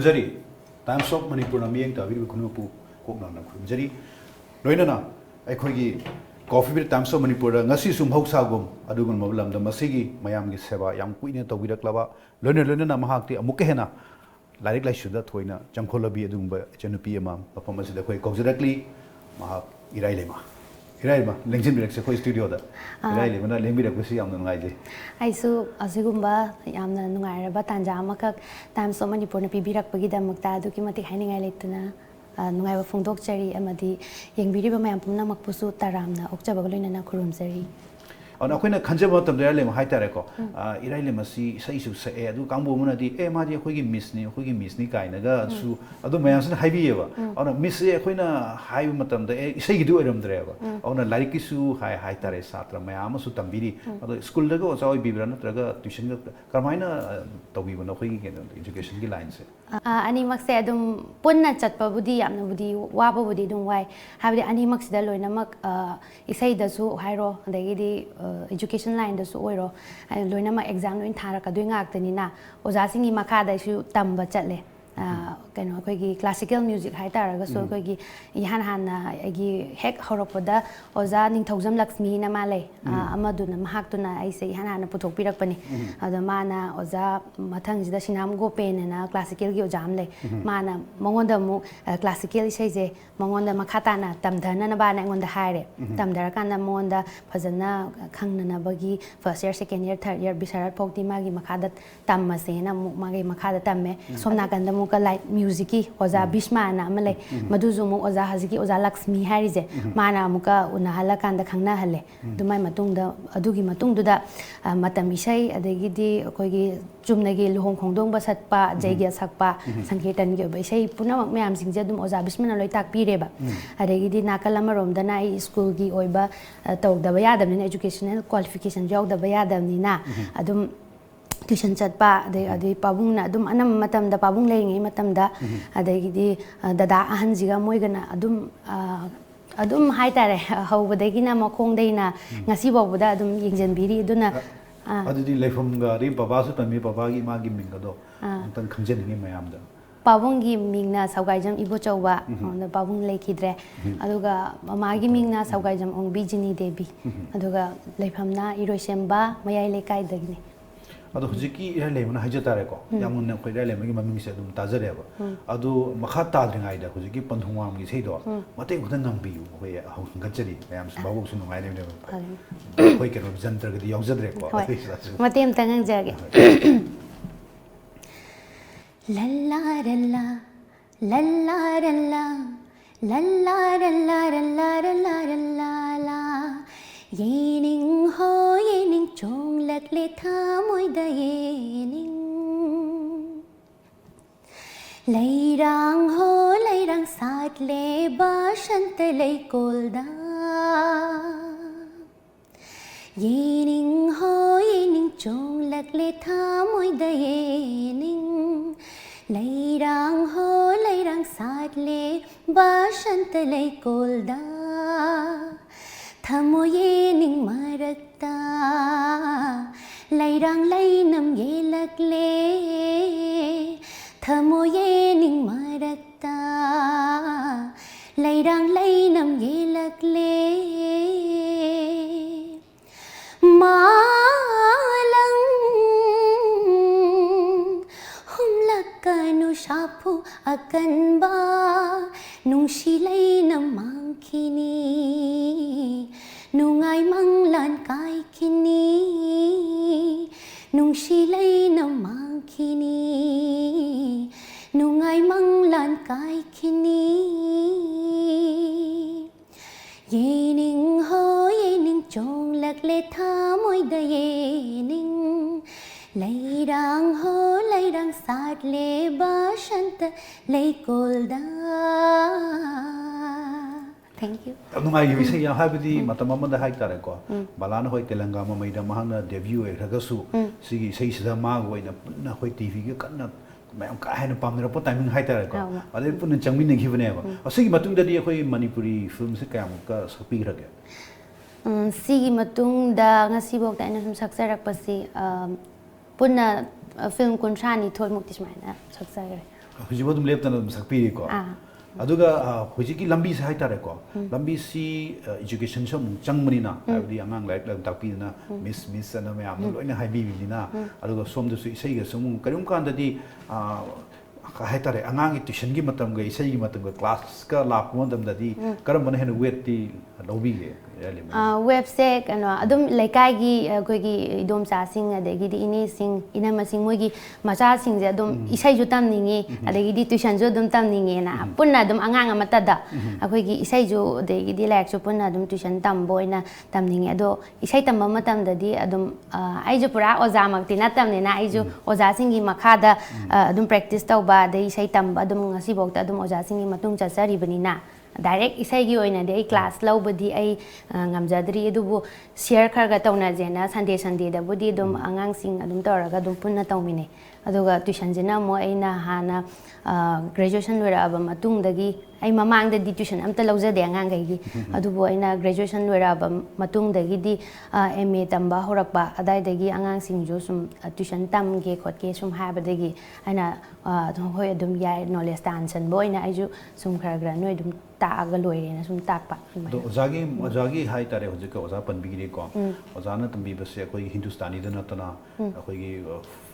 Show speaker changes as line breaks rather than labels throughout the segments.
ꯈꯨꯔꯨꯝꯖꯔꯤ Times of Manipur ꯃꯤꯌꯦꯡ ꯇꯥꯕꯤꯔꯤꯕ ꯈꯨꯟꯃꯄꯨ ꯀꯣꯛꯅꯅ ꯈꯨꯔꯨꯝꯖꯔꯤ ꯂꯣꯏꯅꯅ ꯑꯩꯈꯣꯏꯒꯤ Coffee Beat Times of Manipur ngasi sum hoksagum adugun mabulam da masigi mayamgi seba yam kuine tawbiraklaba loina mahakti amuke hena larik lai shuda thoina chamkholabi adumba chenupi ama perform asida khoi kawjarakli mahak Iraileima lengjin birak se khoi studio da Iraileima na lengbirak basi yamna ngai je
aisu asigumba yamna nungairaba tanja amakak Times of Manipur na pibirak pagi damakta aduki mati hainingai leituna nungai phongdok chari amadi yengbiriba mayam pumna makpusu taramna okjabaga loinana khurumjari
ana koina khanjaba tam da Iraileima haitare ko Iraileima si saisu sa adu kangbo munadi madi khoi miss ni kaina ga su adu mayam sin haibiyeba ana miss e khoina haibu matam da isai gi du oram dreba ana laiki su haitare satra mayam su tambiri adu school da go chawai bibra natraga tuition ga karmaina tawbiba na khoi gi education gi line se
ani makse adum punna chatpa budi yamna budi waba budi dum wai habdi ani maksida loina mak isai da su hairo adagi di education line da su oiro loina mak exam loin thara ka dui ngak tani na oja singi makha da su tamba chatle kano akoigi classical music hai taraga so akoigi ihan agi hek horopoda oja ningthaujam Lakshmi na male amaduna mahaktuna aise ihan puthok pirakpani ada mana oja mathang jida sinam gopen na classical gi ojam le mana mongonda mu classical isai je mongonda makhata na tamdhana na ba na ngonda haire tamdara kana mongonda phajana khangna na bagi first year second year third year bisarat phokti magi makhada tammase na magi makhada tamme somna kanda muka light music ki oza Bishma na amale maduzu mu oza haziki oza Lakshmi harise mana muka unahala kanda khangna hale dumai matungda adugi matungduda matam isai adagi di akoigi chumnagi luhong khongdong ba satpa jaigya sakpa sankirtan gi ba isai punamak mayam singje dum oza Bishma na loi tak pireba adagi di nakalama romda na school gi oiba tawdaba yadamni educational qualification jawdaba yadamni na adum tuition chatpa ade pabung na adum anam matam da pabung leingi matam da adagi di dada ahanjiga moigana adum haitare hawbadagi na makong deina ngasi bawda adum yengjanbiri aduna
adudi leifam ga ri baba su tami baba gi magi minga do tan khamjeni mayam da
pabung gi mingna Sougaijam Ibochauba on pabung leikidre aduga magi mingna Sougaijam Ongbijini Devi aduga leifamna Iroisemba mayai lekai dagni
ado hujiki Iraileima na hajatare ko yamun ko Iraileima gi maming se dum tajareba ado makha tadringai da hujiki panthungwam gi seido mate khudana nambi hoi hongachari mayam babu su nungai ne hoi kero jantra gi yaujadre ko
matem tangang jage lalla lalla lalla lalla lalla lalla lalla lalla yening ho yening chong lak le tha moi da yening leirang ho leirang sat le ba shant le kolda yening ho yening chong lak le tha moi da yening leirang ho leirang sat le ba shant le kolda Thamoye ning marakta lairang lainam yelak le Thamoye ning marakta lairang lainam yelak le malang humlakanu shapu akan ba nungsi lainam mangkini nungai manglan kai kini nungsi lainam mangkini nungai manglan kai kini yening ho yening chong lak le tha moi da yening leirang ho leirang sat le ba shant le kolda Thank you.
Nungai gi bisa ya habidi matam amada haitare ko balana hoi Telangana maida mahana debut e ragasu sigi sei sida ma goina na hoi TV gi kanna mayam ka haina pamnera po timing haitare ko ade pun changmin ngi bane ba asigi matung da di hoi Manipuri film se kayam ka sapi rage
sigi matung da ngasi bok da ina sum saksarak pasi punna film kuntrani thoi mukti smaina saksare
ꯍꯧꯖꯤꯛ ꯑꯗꯨꯝ ꯂꯦꯞꯇꯅ ꯑꯗꯨꯝ ꯁꯛꯄꯤꯔꯤꯀꯣ ꯑꯗꯨꯒ ꯍꯧꯖꯤꯛꯀꯤ ꯂꯝꯕꯤꯁꯦ ꯍꯥꯏꯇꯥꯔꯦꯀꯣ ꯂꯝꯕꯤꯁꯤ ꯏꯖꯨꯀꯦꯁꯟꯁꯨ ꯑꯃꯨꯛ ꯆꯪꯕꯅꯤꯅ ꯍꯥꯏꯕꯗꯤ ꯑꯉꯥꯡ ꯂꯥꯏꯔꯤꯛ ꯂꯥꯏꯁꯨ ꯇꯥꯛꯄꯤꯗꯅ ꯃꯤꯁ ꯑꯅ ꯃꯌꯥꯝꯅ ꯂꯣꯏꯅ ꯍꯥꯏꯕꯤꯕꯅꯤꯅ ꯑꯗꯨꯒ ꯁꯣꯝꯗꯁꯨ ꯏꯁꯩꯒꯁꯨ ꯑꯃꯨꯛ ꯀꯔꯤꯒꯨꯝꯕ ꯀꯥꯟꯗꯗꯤ ꯍꯥꯏꯇꯥꯔꯦ ꯑꯉꯥꯡꯒꯤ ꯇ꯭ꯌꯨꯁꯟꯒꯤ ꯃꯇꯝꯒ ꯏꯁꯩꯒꯤ ꯃꯇꯝꯒ ꯀ꯭ꯂꯥꯁꯀ ꯂꯥꯛꯄ ꯃꯇꯝꯗꯗꯤ ꯀꯔꯝꯕꯅ ꯍꯦꯟꯅ ꯋꯦꯠꯇꯤ ꯂꯧꯕꯤꯒꯦ
ꯋꯦꯕꯁꯦ ꯀꯩꯅꯣ ꯑꯗꯨꯝ ꯂꯩꯀꯥꯏꯒꯤ ꯑꯩꯈꯣꯏꯒꯤ ꯏꯗꯣꯝꯆꯥꯁꯤꯡ ꯑꯗꯒꯤꯗꯤ ꯏꯅꯦꯁꯤꯡ ꯏꯅꯝꯃꯁꯤꯡ ꯃꯣꯏꯒꯤ ꯃꯆꯥꯁꯤꯡꯁꯦ ꯑꯗꯨꯝ ꯏꯁꯩꯁꯨ ꯇꯝꯅꯤꯡꯉꯤ ꯑꯗꯒꯤꯗꯤ ꯇ꯭ꯌꯨꯁꯟꯁꯨ ꯑꯗꯨꯝ ꯇꯝꯅꯤꯡꯉꯦꯅ ꯄꯨꯟꯅ ꯑꯗꯨꯝ ꯑꯉꯥꯡ ꯑꯃꯠꯇꯗ ꯑꯩꯈꯣꯏꯒꯤ ꯏꯁꯩꯁꯨ ꯑꯗꯒꯤꯗꯤ ꯂꯥꯏꯔꯤꯛꯁꯨ ꯄꯨꯟꯅ ꯑꯗꯨꯝ ꯇ꯭ꯌꯨꯁꯟ ꯇꯝꯕ ꯑꯣꯏꯅ ꯇꯝꯅꯤꯡꯉꯦ ꯑꯗꯣ ꯏꯁꯩ ꯇꯝꯕ ꯃꯇꯝꯗꯗꯤ ꯑꯗꯨꯝ ꯑꯩꯁꯨ ꯄꯨꯔꯥ ꯑꯣꯖꯥꯃꯛꯇꯤ ꯅꯠꯇꯕꯅꯤꯅ ꯑꯩꯁꯨ ꯑꯣꯖꯥꯁꯤꯡꯒꯤ ꯃꯈꯥꯗ ꯑꯗꯨꯝ ꯄ꯭ꯔꯦꯛꯇꯤꯁ ꯇꯧꯕ ꯑꯗꯩ ꯏꯁꯩ ꯇꯝꯕ ꯑꯗꯨꯝ ꯉꯁꯤꯐꯥꯎꯗ ꯑꯗꯨꯝ ꯑꯣꯖꯥꯁꯤꯡꯒꯤ ꯃꯇꯨꯡ ꯆꯠꯆꯔꯤꯕꯅꯤꯅ ꯗꯥꯏꯔꯦꯛ ꯏꯁꯩꯒꯤ ꯑꯣꯏꯅꯗꯤ ꯑꯩ ꯀ꯭ꯂꯥꯁ ꯂꯧꯕꯗꯤ ꯑꯩ ꯉꯝꯖꯗ꯭ꯔꯤ ꯑꯗꯨꯕꯨ ꯁꯤꯌꯔ ꯈꯔꯒ ꯇꯧꯅꯖꯦꯅ ꯁꯟꯗꯦꯗꯕꯨꯗꯤ ꯑꯗꯨꯝ ꯑꯉꯥꯡꯁꯤꯡ ꯑꯗꯨꯝ ꯇꯧꯔꯒ ꯑꯗꯨꯝ ꯄꯨꯟꯅ ꯇꯧꯃꯤꯟꯅꯩ ꯑꯗꯨꯒ ꯇ꯭ꯌꯨꯁꯟꯁꯤꯅ ꯑꯃꯨꯛ ꯑꯩꯅ ꯍꯥꯟꯅ ꯒ꯭ꯔꯦꯖꯨꯑꯦꯁꯟ ꯂꯣꯏꯔꯛꯑꯕ ꯃꯇꯨꯡꯗꯒꯤ ꯑꯩ ꯃꯃꯥꯡꯗꯗꯤ ꯇ꯭ꯌꯨꯁꯟ ꯑꯝꯇ ꯂꯧꯖꯗꯦ ꯑꯉꯥꯡꯈꯩꯒꯤ ꯑꯗꯨꯕꯨ ꯑꯩꯅ ꯒ꯭ꯔꯦꯖꯨꯑꯦꯁꯟ ꯂꯣꯏꯔꯛꯑꯕ ꯃꯇꯨꯡꯗꯒꯤꯗꯤ MA ꯇꯝꯕ ꯍꯧꯔꯛꯄ ꯑꯗꯥꯏꯗꯒꯤ ꯑꯉꯥꯡꯁꯤꯡꯁꯨ ꯁꯨꯝ ꯇ꯭ꯌꯨꯁꯟ ꯇꯝꯒꯦ ꯈꯣꯠꯀꯦ ꯁꯨꯝ ꯍꯥꯏꯕꯗꯒꯤ ꯑꯩꯅ ꯍꯣꯏ ꯑꯗꯨꯝ ꯌꯥꯏ ꯅꯣꯂꯦꯖ ꯇꯥꯟꯁꯟꯕ ꯑꯣꯏꯅ ꯑꯩꯁꯨ ꯁꯨꯝ ꯈꯔ ꯅꯣꯏ ꯑꯗꯨꯝ ꯇꯥꯛꯑꯒ ꯂꯣꯏꯔꯦꯅ ꯁꯨꯝ ꯇꯥꯛꯄ
ꯑꯗꯣ ꯑꯣꯖꯥꯒꯤ ꯍꯥꯏꯇꯥꯔꯦ ꯍꯧꯖꯤꯛꯀ ꯑꯣꯖꯥ ꯄꯟꯕꯤꯒꯤꯀꯣ ꯑꯣꯖꯥꯅ ꯇꯝꯕꯤꯕꯁꯦ ꯑꯩꯈꯣꯏꯒꯤ ꯍꯤꯟꯗꯨꯁꯇꯥꯅꯤꯗ ꯅꯠꯇꯅ ꯑꯩꯈꯣꯏꯒꯤ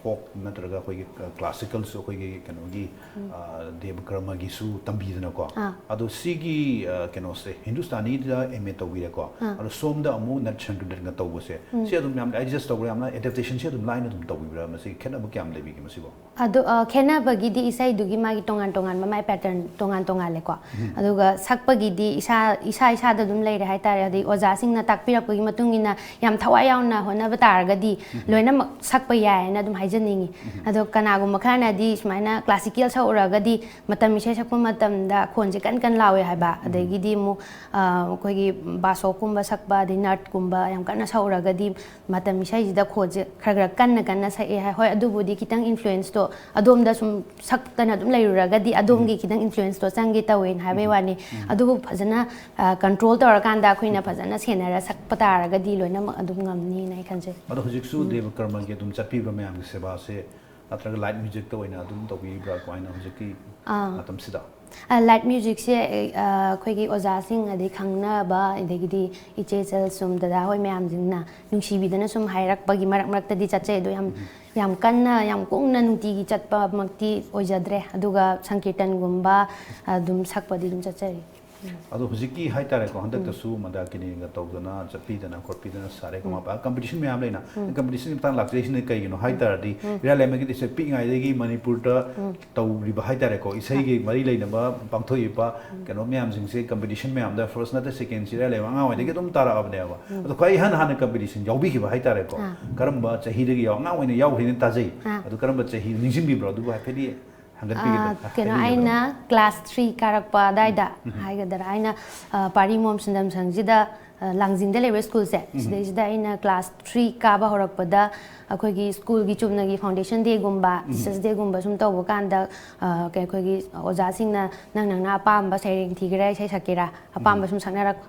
ꯐꯣꯛ ꯅꯠꯇ꯭ꯔꯒ ꯑꯩꯈꯣꯏꯒꯤ ꯀ꯭ꯂꯥꯁꯤꯀꯦꯜꯁꯨ ꯑꯩꯈꯣꯏꯒꯤ ꯀꯩꯅꯣꯒꯤ ꯗꯦꯕ ꯀꯔꯃꯒꯤꯁꯨ ꯇꯝꯕꯤꯗꯅꯀꯣ ꯑꯗꯣ ꯁꯤꯒꯤ ꯀꯩꯅꯣꯁꯦ ꯍꯤꯟꯗꯨꯁꯇꯥꯅꯤꯗ MA ꯇꯧꯕꯤꯔꯦꯀꯣ ꯑꯗꯣ ꯁꯣꯝꯗ ꯑꯃꯨꯛ ꯅꯠ ꯁꯪꯀꯤꯔꯇꯟꯒ ꯇꯧꯕꯁꯦ ꯁꯤ ꯑꯗꯨꯝ ꯌꯥꯝꯅ ꯑꯦꯗꯖꯁ ꯇꯧꯕ ꯌꯥꯝꯅ ꯑꯦꯗaptationꯁꯤ ꯑꯗꯨꯝ ꯂꯥꯏꯅ ꯑꯗꯨꯝ ꯇꯧꯕꯤꯕ꯭ꯔꯥ ꯃꯁꯤ ꯈꯦꯠꯅꯕ ꯀꯌꯥꯝ ꯂꯩꯕꯤꯒꯦ ꯃꯁꯤꯕꯣ
ꯑꯗꯣ ꯈꯦꯠꯅꯕꯒꯤꯗꯤ ꯏꯁꯩꯗꯨꯒꯤ ꯃꯥꯒꯤ ꯇꯣꯉꯥꯟꯕ ꯃꯥꯏ ꯄꯦꯇꯔꯟ ꯇꯣꯉꯥꯜꯂꯦꯀꯣ ꯑꯗꯨꯒ ꯁꯛꯄꯒꯤꯗꯤ ꯏꯁꯥꯗ ꯑꯗꯨꯝ ꯂꯩꯔꯦ ꯍꯥꯏꯇꯥꯔꯦ ꯑꯗꯩ ꯑꯣꯖꯥꯁꯤꯡꯅ ꯇꯥꯛꯄꯤꯔꯛꯄꯒꯤ ꯃꯇꯨꯡ ꯏꯟꯅ ꯌꯥꯝ ꯊꯋꯥꯏ ꯌꯥꯎꯅ ꯍꯣꯠꯅꯕ ꯇꯥꯔꯒꯗꯤ ꯂꯣꯏꯅꯃꯛ ꯁꯛꯄ ꯌꯥꯏꯅ ꯑꯗꯨꯝ ꯍꯥꯏꯖꯅꯤꯡꯉꯤ ꯑꯗꯣ ꯀꯅꯥꯒꯨꯝꯕ ꯈꯔꯅꯗꯤ ꯁꯨꯃꯥꯏꯅ ꯀ꯭ꯂꯥꯁꯤꯀꯦꯜ ꯁꯛꯎꯔꯒꯗꯤ ꯃꯇꯝ ꯏꯁꯩ ꯁꯛꯄ ꯃꯇꯝꯗ ꯈꯣꯟꯁꯦ ꯀꯟ ꯂꯥꯎꯋꯦ ꯍꯥꯏꯕ ꯑꯗꯒꯤꯗꯤ ꯑꯃꯨꯛ ꯑꯩꯈꯣꯏꯒꯤ ꯕꯥꯁꯣꯞꯀꯨꯝꯕ ꯁꯛꯄ ꯑꯗꯩ ꯅꯠꯀꯨꯝꯕ ꯌꯥꯝ ꯀꯟꯅ ꯁꯛꯎꯔꯒꯗꯤ ꯃꯇꯝ ꯏꯁꯩꯁꯤꯗ ꯈꯣꯟꯁꯦ ꯈꯔ ꯀꯟꯅ ꯁꯛꯑꯦ ꯍꯥꯏ ꯍꯣꯏ ꯑꯗꯨꯕꯨꯗꯤ ꯈꯤꯇꯪ ꯏꯟꯐ꯭ꯂꯨꯌꯦꯟꯁꯇꯣ ꯑꯗꯣꯝꯗ ꯁꯨꯝ ꯁꯛꯇꯅ ꯑꯗꯨꯝ ꯂꯩꯔꯨꯔꯒꯗꯤ ꯑꯗꯣꯝꯒꯤ ꯈꯤꯇꯪ ꯏꯟꯐ꯭ꯂꯨꯌꯦꯟꯁꯇꯣ ꯆꯪꯒꯦ ꯇꯧꯋꯦꯅ ꯍꯥꯏꯕꯩ ꯋꯥꯅꯤ ꯑꯗꯨꯕꯨ ꯐꯖꯅ ꯀꯟꯇ꯭ꯔꯣꯜ ꯇꯧꯔꯀꯥꯟꯗ ꯑꯩꯈꯣꯏꯅ ꯐꯖꯅ ꯁꯦꯟꯅꯔ ꯁꯛꯄ ꯇꯥꯔꯒꯗꯤ ꯂꯣꯏꯅꯃꯛ ꯑꯗꯨꯝ ꯉꯝꯅꯤꯅ ꯑꯩ ꯈꯟꯖꯩ
ꯑꯗꯣ ꯍꯧꯖꯤꯛꯁꯨ ꯗꯦꯕ ꯀꯔꯃꯒꯤ ꯑꯗꯨꯝ ꯆꯠꯄꯤꯕ꯭ꯔꯥ ꯃꯌꯥꯝꯒꯤ ꯁꯦꯕꯥꯁꯦ ꯅꯠꯇ꯭ꯔꯒ ꯂꯥꯏꯠ ꯃ꯭ꯌꯨꯖꯤꯛꯇ ꯑꯣꯏꯅ ꯑꯗꯨꯝ ꯇꯧꯕꯤꯕ꯭ꯔꯥ ꯀꯃꯥꯏꯅ ꯍꯧꯖꯤꯛꯀꯤ ꯃꯇꯝꯁꯤꯗ
ꯂꯥꯏꯠ ꯃ꯭ꯌꯨꯖꯤꯛꯁꯦ ꯑꯩꯈꯣꯏꯒꯤ ꯑꯣꯖꯥꯁꯤꯡ ꯑꯗꯩ ꯈꯪꯅꯕ ꯑꯗꯒꯤꯗꯤ ꯏꯆꯦꯆꯜ ꯁꯨꯝ ꯗꯗꯥ ꯍꯣꯏ ꯃꯌꯥꯝꯁꯤꯡꯅ ꯅꯨꯡꯁꯤꯕꯤꯗꯅ ꯁꯨꯝ ꯍꯥꯏꯔꯛꯄꯒꯤ ꯃꯔꯛꯇꯗꯤ ꯆꯠꯆꯩ ꯑꯗꯣ ꯌꯥꯝ ꯀꯟꯅ ꯌꯥꯝ ꯀꯨꯡꯅ ꯅꯨꯡꯇꯤꯒꯤ ꯆꯠꯄꯃꯛꯇꯤ ꯑꯣꯏꯖꯗ꯭ꯔꯦ ꯑꯗꯨꯒ ꯁꯪꯀꯤꯔꯇꯟꯒꯨꯝꯕ ꯑꯗꯨꯝ ꯁꯛꯄꯗꯤ ꯑꯗꯨꯝ ꯆꯠꯆꯔꯤ
ꯑꯗꯣ ꯍꯧꯖꯤꯛꯀꯤ ꯍꯥꯏꯇꯥꯔꯦꯀꯣ ꯍꯟꯗꯛꯇꯁꯨ ꯃꯟꯗꯥꯀꯤꯅꯤꯒ ꯇꯧꯗꯅ ꯆꯠꯄꯤꯗꯅ ꯈꯣꯠꯄꯤꯗꯅ ꯁꯥꯔꯦ ꯀꯝꯄꯤꯇꯤꯁꯟ ꯃꯌꯥꯝ ꯂꯩꯅ ꯀꯝꯄꯤꯇꯤꯁꯟꯒꯤ ꯃꯇꯥꯡ ꯂꯥꯛꯆꯔꯤꯁꯤꯅ ꯀꯩꯒꯤꯅꯣ ꯍꯥꯏꯇꯥꯔꯗꯤ ꯏꯔꯥꯏꯂꯥꯏꯃꯒꯤꯗꯤ ꯄꯤꯛꯏꯉꯩꯗꯒꯤ ꯃꯅꯤꯄꯨꯔꯗ ꯇꯧꯔꯤꯕ ꯍꯥꯏꯇꯥꯔꯦꯀꯣ ꯏꯁꯩꯒꯤ ꯃꯔꯤ ꯂꯩꯅꯕ ꯄꯥꯡꯊꯣꯛꯏꯕ ꯀꯩꯅꯣ ꯃꯌꯥꯝꯁꯤꯡꯁꯦ ꯀꯝꯄꯤꯇꯤꯁꯟ ꯃꯌꯥꯝꯗ ꯐꯥꯔꯁ ꯅꯠꯇ꯭ꯔ ꯁꯦꯀꯦꯟ ꯏꯔꯥꯏꯂꯥꯏꯃ ꯑꯉꯥꯡ ꯑꯣꯏꯗꯒꯤ ꯑꯗꯨꯝ ꯇꯥꯔꯛꯑꯕꯅꯦꯕ ꯑꯗꯣ ꯈ꯭ꯋꯥꯏ ꯍꯥꯟꯅ ꯀꯝꯄꯤꯇꯤꯁꯟ ꯌꯥꯎꯕꯤꯈꯤꯕ ꯍꯥꯏꯇꯥꯔꯦꯀꯣ ꯀꯔꯝꯕ ꯆꯍꯤꯗꯒꯤ ꯑꯉꯥꯡ ꯑꯣꯏꯅ ꯌꯥꯎꯈ꯭ꯔꯦꯅ ꯇꯥꯖꯩ ꯑꯗꯣ ꯀꯔꯝꯕ ꯆꯍꯤ ꯅꯤꯡꯁꯤꯡꯕꯤꯕ꯭ꯔꯣ ꯑꯗꯨꯕꯨ ꯍꯥꯏꯐꯦꯠꯗꯤ
ꯀꯩꯅꯣ ꯑꯩꯅ ꯀ꯭ꯂꯥꯁ 3 ꯀꯥꯔꯛꯄ ꯑꯗꯥꯏꯗ ꯍꯥꯏꯒꯗ꯭ꯔꯥ ꯑꯩꯅ ꯄꯥꯔꯤꯃꯣꯝ ꯁꯤꯟꯗꯝꯁꯪꯁꯤꯗ ꯂꯥꯡꯖꯤꯡꯗ ꯂꯩꯕ ꯁ꯭ꯀꯨꯜꯁꯦ ꯁꯤꯗꯩꯁꯤꯗ ꯑꯩꯅ ꯀ꯭ꯂꯥꯁ 3 ꯀꯥꯕ ꯍꯧꯔꯛꯄꯗ ꯑꯩꯈꯣꯏꯒꯤ ꯁ꯭ꯀꯨꯜꯒꯤ ꯆꯨꯝꯅꯒꯤ ꯐꯥꯎꯟꯗꯦꯁꯟ ꯗꯦꯒꯨꯝꯕ ꯇꯤꯆꯔꯁ ꯗꯦꯒꯨꯝꯕ ꯁꯨꯝ ꯇꯧꯕ ꯀꯥꯟꯗ ꯑꯩꯈꯣꯏꯒꯤ ꯑꯣꯖꯥꯁꯤꯡꯅ ꯅꯪꯅ ꯑꯄꯥꯝꯕ ꯁꯩꯔꯦꯡ ꯊꯤꯒꯦꯔꯥ ꯏꯁꯩ ꯁꯛꯀꯦꯔꯥ ꯑꯄꯥꯝꯕ ꯁꯨꯝ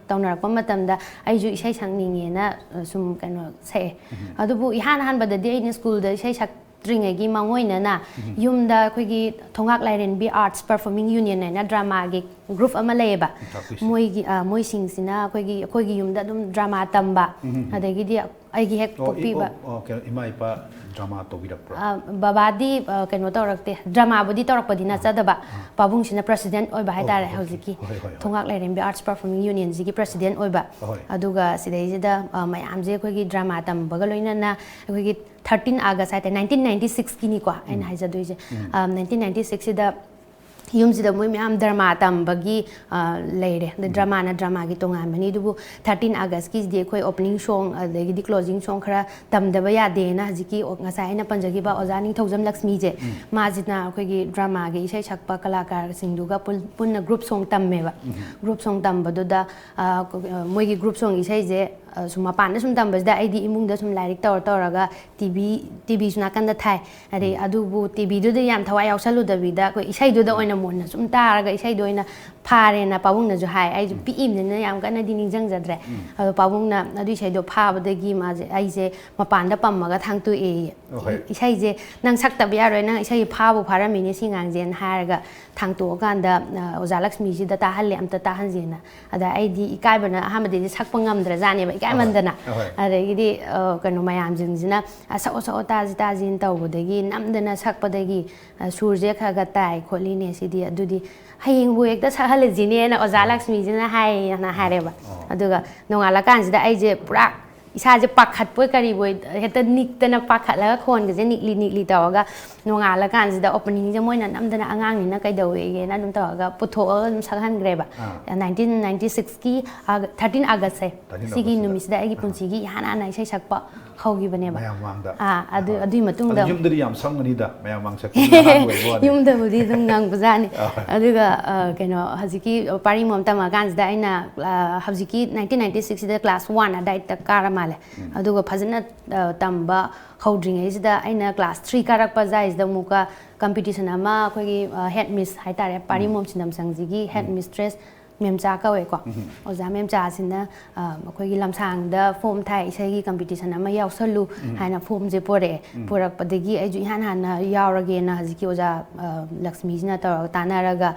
ꯇꯧꯅꯔꯛꯄ ꯃꯇꯝꯗ ꯑꯩꯁꯨ ꯏꯁꯩ ꯁꯛꯅꯤꯡꯉꯦꯅ ꯁꯨꯝ ꯀꯩꯅꯣ ꯁꯛꯑꯦ ꯑꯗꯨꯕꯨ ꯑꯍꯥꯟꯕꯗꯗꯤ ꯑꯩꯅ ꯁ꯭ꯀꯨꯜꯗ ꯏꯁꯩ ꯁꯛꯇ꯭ꯔꯤꯉꯩꯒꯤ ꯃꯥꯡꯑꯣꯏꯅꯅ ꯌꯨꯝꯗ ꯑꯩꯈꯣꯏꯒꯤ ꯊꯣꯡꯉꯥꯛ ꯂꯥꯏꯔꯦꯟꯕꯤ ꯑꯥꯔꯠꯁ ꯄꯔꯐꯣꯔꯃꯤꯡ ꯌꯨꯅꯤꯌꯟ ꯍꯥꯏꯅ ꯗ꯭ꯔꯃꯥꯒꯤ ꯒ꯭ꯔꯨꯞ ꯑꯃ ꯂꯩꯌꯦꯕ ꯃꯣꯏꯁꯤꯡꯁꯤꯅ ꯑꯩꯈꯣꯏꯒꯤ ꯌꯨꯝꯗ ꯑꯗꯨꯝ ꯗ꯭ꯔꯃꯥ ꯇꯝꯕ ꯑꯗꯒꯤꯗꯤ ꯑꯩꯒꯤ ꯍꯦꯛ ꯄꯣꯛꯄꯤꯕ
ꯏꯃꯥ ꯏꯄꯥ ꯗ꯭ꯔꯃꯥ ꯇꯧꯕꯤꯔꯛꯄ꯭ꯔꯥ
ꯕꯕꯥꯗꯤ ꯀꯩꯅꯣ ꯇꯧꯔꯛꯇꯦ ꯗ꯭ꯔꯃꯥꯕꯨꯗꯤ ꯇꯧꯔꯛꯄꯗꯤ ꯅꯠꯆꯗꯕ ꯄꯥꯕꯨꯡꯁꯤꯅ ꯄ꯭ꯔꯁꯤꯗꯦꯟꯠ ꯑꯣꯏꯕ ꯍꯥꯏꯇꯥꯔꯦ ꯍꯧꯖꯤꯛꯀꯤ ꯊꯣꯡꯉꯥꯛ ꯂꯥꯏꯔꯦꯝꯕꯤ ꯑꯥꯔꯠꯁ ꯄꯔꯐꯣꯔꯃꯤꯡ ꯌꯨꯅꯤꯌꯟꯁꯤꯒꯤ ꯄ꯭ꯔꯁꯤꯗꯦꯟꯠ ꯑꯣꯏꯕ ꯑꯗꯨꯒ ꯁꯤꯗꯩꯁꯤꯗ ꯃꯌꯥꯝꯁꯦ ꯑꯩꯈꯣꯏꯒꯤ ꯗ꯭ꯔꯃꯥ ꯇꯝꯕꯒ ꯂꯣꯏꯅꯅ ꯑꯩꯈꯣꯏꯒꯤ 13 ꯑꯥꯒꯁ ꯍꯥꯏꯇꯥꯔꯦ 1996ꯀꯤꯅꯤꯀꯣ ꯑꯩꯅ ꯍꯥꯏꯖꯗꯣꯏꯁꯦ 1996ꯁꯤꯗ ꯌꯨꯝꯁꯤꯗ ꯃꯣꯏ ꯃꯌꯥꯝ ꯗ꯭ꯔꯃꯥ ꯇꯝꯕꯒꯤ ꯂꯩꯔꯦ ꯗ꯭ꯔꯃꯥꯅ ꯗ꯭ꯔꯃꯥꯒꯤ ꯇꯣꯉꯥꯟꯕꯅꯤ ꯑꯗꯨꯕꯨ 13 ꯑꯥꯒꯁꯀꯤꯁꯤꯗꯤ ꯑꯩꯈꯣꯏ ꯑꯣꯄꯅꯤꯡ ꯁꯣꯡ ꯑꯗꯒꯤꯗꯤ ꯀ꯭ꯂꯣꯖꯤꯡ ꯁꯣꯡ ꯈꯔ ꯇꯝꯗꯕ ꯌꯥꯗꯦꯅ ꯍꯧꯖꯤꯛꯀꯤ ꯉꯁꯥꯏ ꯑꯩꯅ ꯄꯟꯖꯈꯤꯕ ꯑꯣꯖꯥ ꯅꯤꯡꯊꯧꯖꯝ ꯂꯛꯁꯃꯤꯁꯦ ꯃꯥꯁꯤꯅ ꯑꯩꯈꯣꯏꯒꯤ ꯗ꯭ꯔꯃꯥꯒꯤ ꯏꯁꯩ ꯁꯛꯄ ꯀꯂꯥꯀꯥꯔꯁꯤꯡꯗꯨꯒ ꯄꯨꯟꯅ ꯒ꯭ꯔꯨꯞ ꯁꯣꯡ ꯇꯝꯃꯦꯕ ꯒ꯭ꯔꯨꯞ ꯁꯣꯡ ꯇꯝꯕꯗꯨꯗ ꯃꯣꯏꯒꯤ ꯒ꯭ꯔꯨꯞ ꯁꯣꯡ ꯏꯁꯩꯁꯦ ꯁꯨꯝ ꯃꯄꯥꯟꯗ ꯁꯨꯝ ꯇꯝꯕꯁꯤꯗ ꯑꯩꯗꯤ ꯏꯃꯨꯡꯗ ꯁꯨꯝ ꯂꯥꯏꯔꯤꯛ ꯇꯧꯔꯒ ꯇꯤꯚꯤꯁꯨ ꯅꯥꯀꯟꯗ ꯊꯥꯏ ꯑꯗꯩ ꯑꯗꯨꯕꯨ ꯇꯤꯚꯤꯗꯨꯗ ꯌꯥꯝ ꯊꯋꯥꯏ ꯌꯥꯎꯁꯜꯂꯨꯗꯕꯤꯗ ꯑꯩꯈꯣꯏ ꯏꯁꯩꯗꯨꯗ ꯑꯣꯏꯅ ꯃꯨꯟꯅ ꯁꯨꯝ ꯇꯥꯔꯒ ꯏꯁꯩꯗꯣ ꯑꯣꯏꯅ ꯐꯥꯔꯦꯅ ꯄꯥꯕꯨꯡꯅꯁꯨ ꯍꯥꯏ ꯑꯩꯁꯨ ꯄꯤꯛꯏꯕꯅꯤꯅ ꯌꯥꯝ ꯀꯟꯅꯗꯤ ꯅꯤꯡꯁꯤꯡꯖꯗ꯭ꯔꯦ ꯑꯗꯣ ꯄꯥꯕꯨꯡꯅ ꯑꯗꯨ ꯏꯁꯩꯗꯣ ꯐꯥꯕꯗꯒꯤ ꯃꯥꯁꯦ ꯑꯩꯁꯦ ꯃꯄꯥꯟꯗ ꯄꯝꯃꯒ ꯊꯥꯡꯇꯣꯛꯑꯦ ꯏꯁꯩꯁꯦ ꯅꯪ ꯁꯛꯇꯕ ꯌꯥꯔꯣꯏ ꯅꯪ ꯏꯁꯩ ꯐꯥꯔꯝꯃꯤꯅꯦ ꯁꯤ ꯉꯥꯡꯁꯦꯅ ꯍꯥꯏꯔꯒ ꯊꯥꯡꯇꯣꯛꯑꯀꯥꯟꯗ ꯑꯣꯖꯥ ꯂꯛꯁꯃꯤꯁꯤꯗ ꯇꯥꯍꯜꯂꯦ ꯑꯝꯇ ꯇꯥꯍꯟꯁꯦꯅ ꯑꯗ ꯑꯩꯗꯤ ꯏꯀꯥꯏꯕꯅ ꯑꯍꯥꯟꯕꯗꯗꯤ ꯁꯛꯄ ꯉꯝꯗ꯭ꯔꯖꯥꯠꯅꯦꯕ ꯏꯀꯥꯏꯃꯟꯗꯅ ꯑꯗꯒꯤꯗꯤ ꯀꯩꯅꯣ ꯃꯌꯥꯝꯁꯤꯡꯁꯤꯅ ꯁꯛꯑꯣ ꯁꯛꯑꯣ ꯇꯥꯁꯤꯅ ꯇꯧꯕꯗꯒꯤ ꯅꯝꯗꯅ ꯁꯛꯄꯗꯒꯤ ꯁꯨꯔꯁꯦ ꯈꯔ ꯇꯥꯏ ꯈꯣꯠꯂꯤꯅꯦ ꯁꯤꯗꯤ ꯑꯗꯨꯗꯤ ꯍꯌꯦꯡꯕꯨ ꯍꯦꯛꯇ ꯁꯛꯍꯜꯂꯁꯤꯅꯦꯅ ꯑꯣꯖꯥ ꯂꯛꯁꯃꯤꯁꯤꯅ ꯍꯥꯏꯌꯦꯅ ꯍꯥꯏꯔꯦꯕ ꯑꯗꯨꯒ ꯅꯣꯡꯉꯥꯜꯂꯀꯥꯟꯁꯤꯗ ꯑꯩꯁꯦ ꯄꯨꯔꯥ ꯏꯁꯥꯁꯦ ꯄꯥꯈꯠꯄꯣꯏ ꯀꯔꯤꯕꯣꯏ ꯍꯦꯛꯇ ꯅꯤꯛꯇꯅ ꯄꯥꯈꯠꯂꯒ ꯈꯣꯟꯒꯁꯦ ꯅꯤꯛꯂꯤ ꯇꯧꯔꯒ ꯅꯣꯡꯉꯥꯜꯂꯀꯥꯟꯁꯤꯗ ꯑꯣꯄꯅꯤꯡꯁꯦ ꯃꯣꯏꯅ ꯅꯝꯗꯅ ꯑꯉꯥꯡꯅꯤꯅ ꯀꯩꯗꯧꯋꯦꯒꯦꯅ ꯑꯗꯨꯝ ꯇꯧꯔꯒ ꯄꯨꯊꯣꯛꯑꯒ ꯑꯗꯨꯝ ꯁꯛꯍꯟꯈ꯭ꯔꯦꯕ 1996ꯀꯤ 13 ꯑꯥꯒꯁꯁꯦ ꯁꯤꯒꯤ ꯅꯨꯃꯤꯠꯁꯤꯗ ꯑꯩꯒꯤ ꯄꯨꯟꯁꯤꯒꯤ ꯏꯍꯥꯟ ꯍꯥꯟꯅ ꯏꯁꯩ ꯁꯛꯄ ꯍꯧꯈꯤꯕꯅꯦꯕ
ꯃꯌꯥꯝ ꯃꯥꯡꯗ
ꯑꯗꯨꯒꯤ ꯃꯇꯨꯡꯗ
ꯌꯨꯝꯗꯗꯤ ꯌꯥꯝ ꯁꯪꯒꯅꯤꯗ ꯃꯌꯥꯝ ꯃꯥꯡ ꯁꯛꯄ
ꯌꯨꯝꯗꯕꯨꯗꯤ ꯑꯗꯨꯝ ꯉꯪꯕꯖꯥꯠꯅꯤ ꯑꯗꯨꯒ ꯀꯩꯅꯣ ꯍꯧꯖꯤꯛꯀꯤ ꯄꯥꯔꯤꯃꯣꯝ ꯇꯝꯃꯀꯥꯟꯁꯤꯗ ꯑꯩꯅ ꯍꯧꯖꯤꯛꯀꯤ 1996ꯁꯤꯗ ꯀ꯭ꯂꯥꯁ 1 ꯑꯗꯥꯏꯗ ꯀꯥꯔ ꯃꯥꯜꯂꯦ ꯑꯗꯨꯒ ꯐꯖꯅ ꯇꯝꯕ ꯍꯧꯗ꯭ꯔꯤꯉꯩꯁꯤꯗ ꯑꯩꯅ ꯀ꯭ꯂꯥꯁ 3 ꯀꯥꯔꯛꯄ ꯖꯥꯏꯁꯤꯗ ꯑꯃꯨꯛꯀ ꯀꯝꯄꯤꯇꯤꯁꯟ ꯑꯃ ꯑꯩꯈꯣꯏꯒꯤ ꯍꯦꯗ ꯃꯤꯁ ꯍꯥꯏꯇꯥꯔꯦ ꯄꯥꯔꯤꯃꯣꯝ ꯁꯤꯟꯅꯝꯁꯪꯁꯤꯒꯤ ꯍꯦꯗ ꯃꯤꯁꯇ꯭ꯔꯦꯁ ꯃꯦꯝꯆꯥ ꯀꯧꯋꯦꯀꯣ ꯑꯣꯖꯥ ꯃꯦꯝꯆꯥꯁꯤꯅ ꯑꯩꯈꯣꯏꯒꯤ ꯂꯝꯁꯥꯡꯗ ꯐꯣꯝ ꯊꯥꯏ ꯏꯁꯩꯒꯤ ꯀꯝꯄꯤꯇꯤꯁꯟ ꯑꯃ ꯌꯥꯎꯁꯜꯂꯨ ꯍꯥꯏꯅ ꯐꯣꯝꯁꯦ ꯄꯣꯔꯛꯄꯗꯒꯤ ꯑꯩꯁꯨ ꯏꯍꯥꯟ ꯍꯥꯟꯅ ꯌꯥꯎꯔꯒꯦꯅ ꯍꯧꯖꯤꯛꯀꯤ ꯑꯣꯖꯥ ꯂꯛꯁꯃꯤꯁꯤꯅ ꯇꯧꯔꯒ ꯇꯥꯟꯅꯔꯒ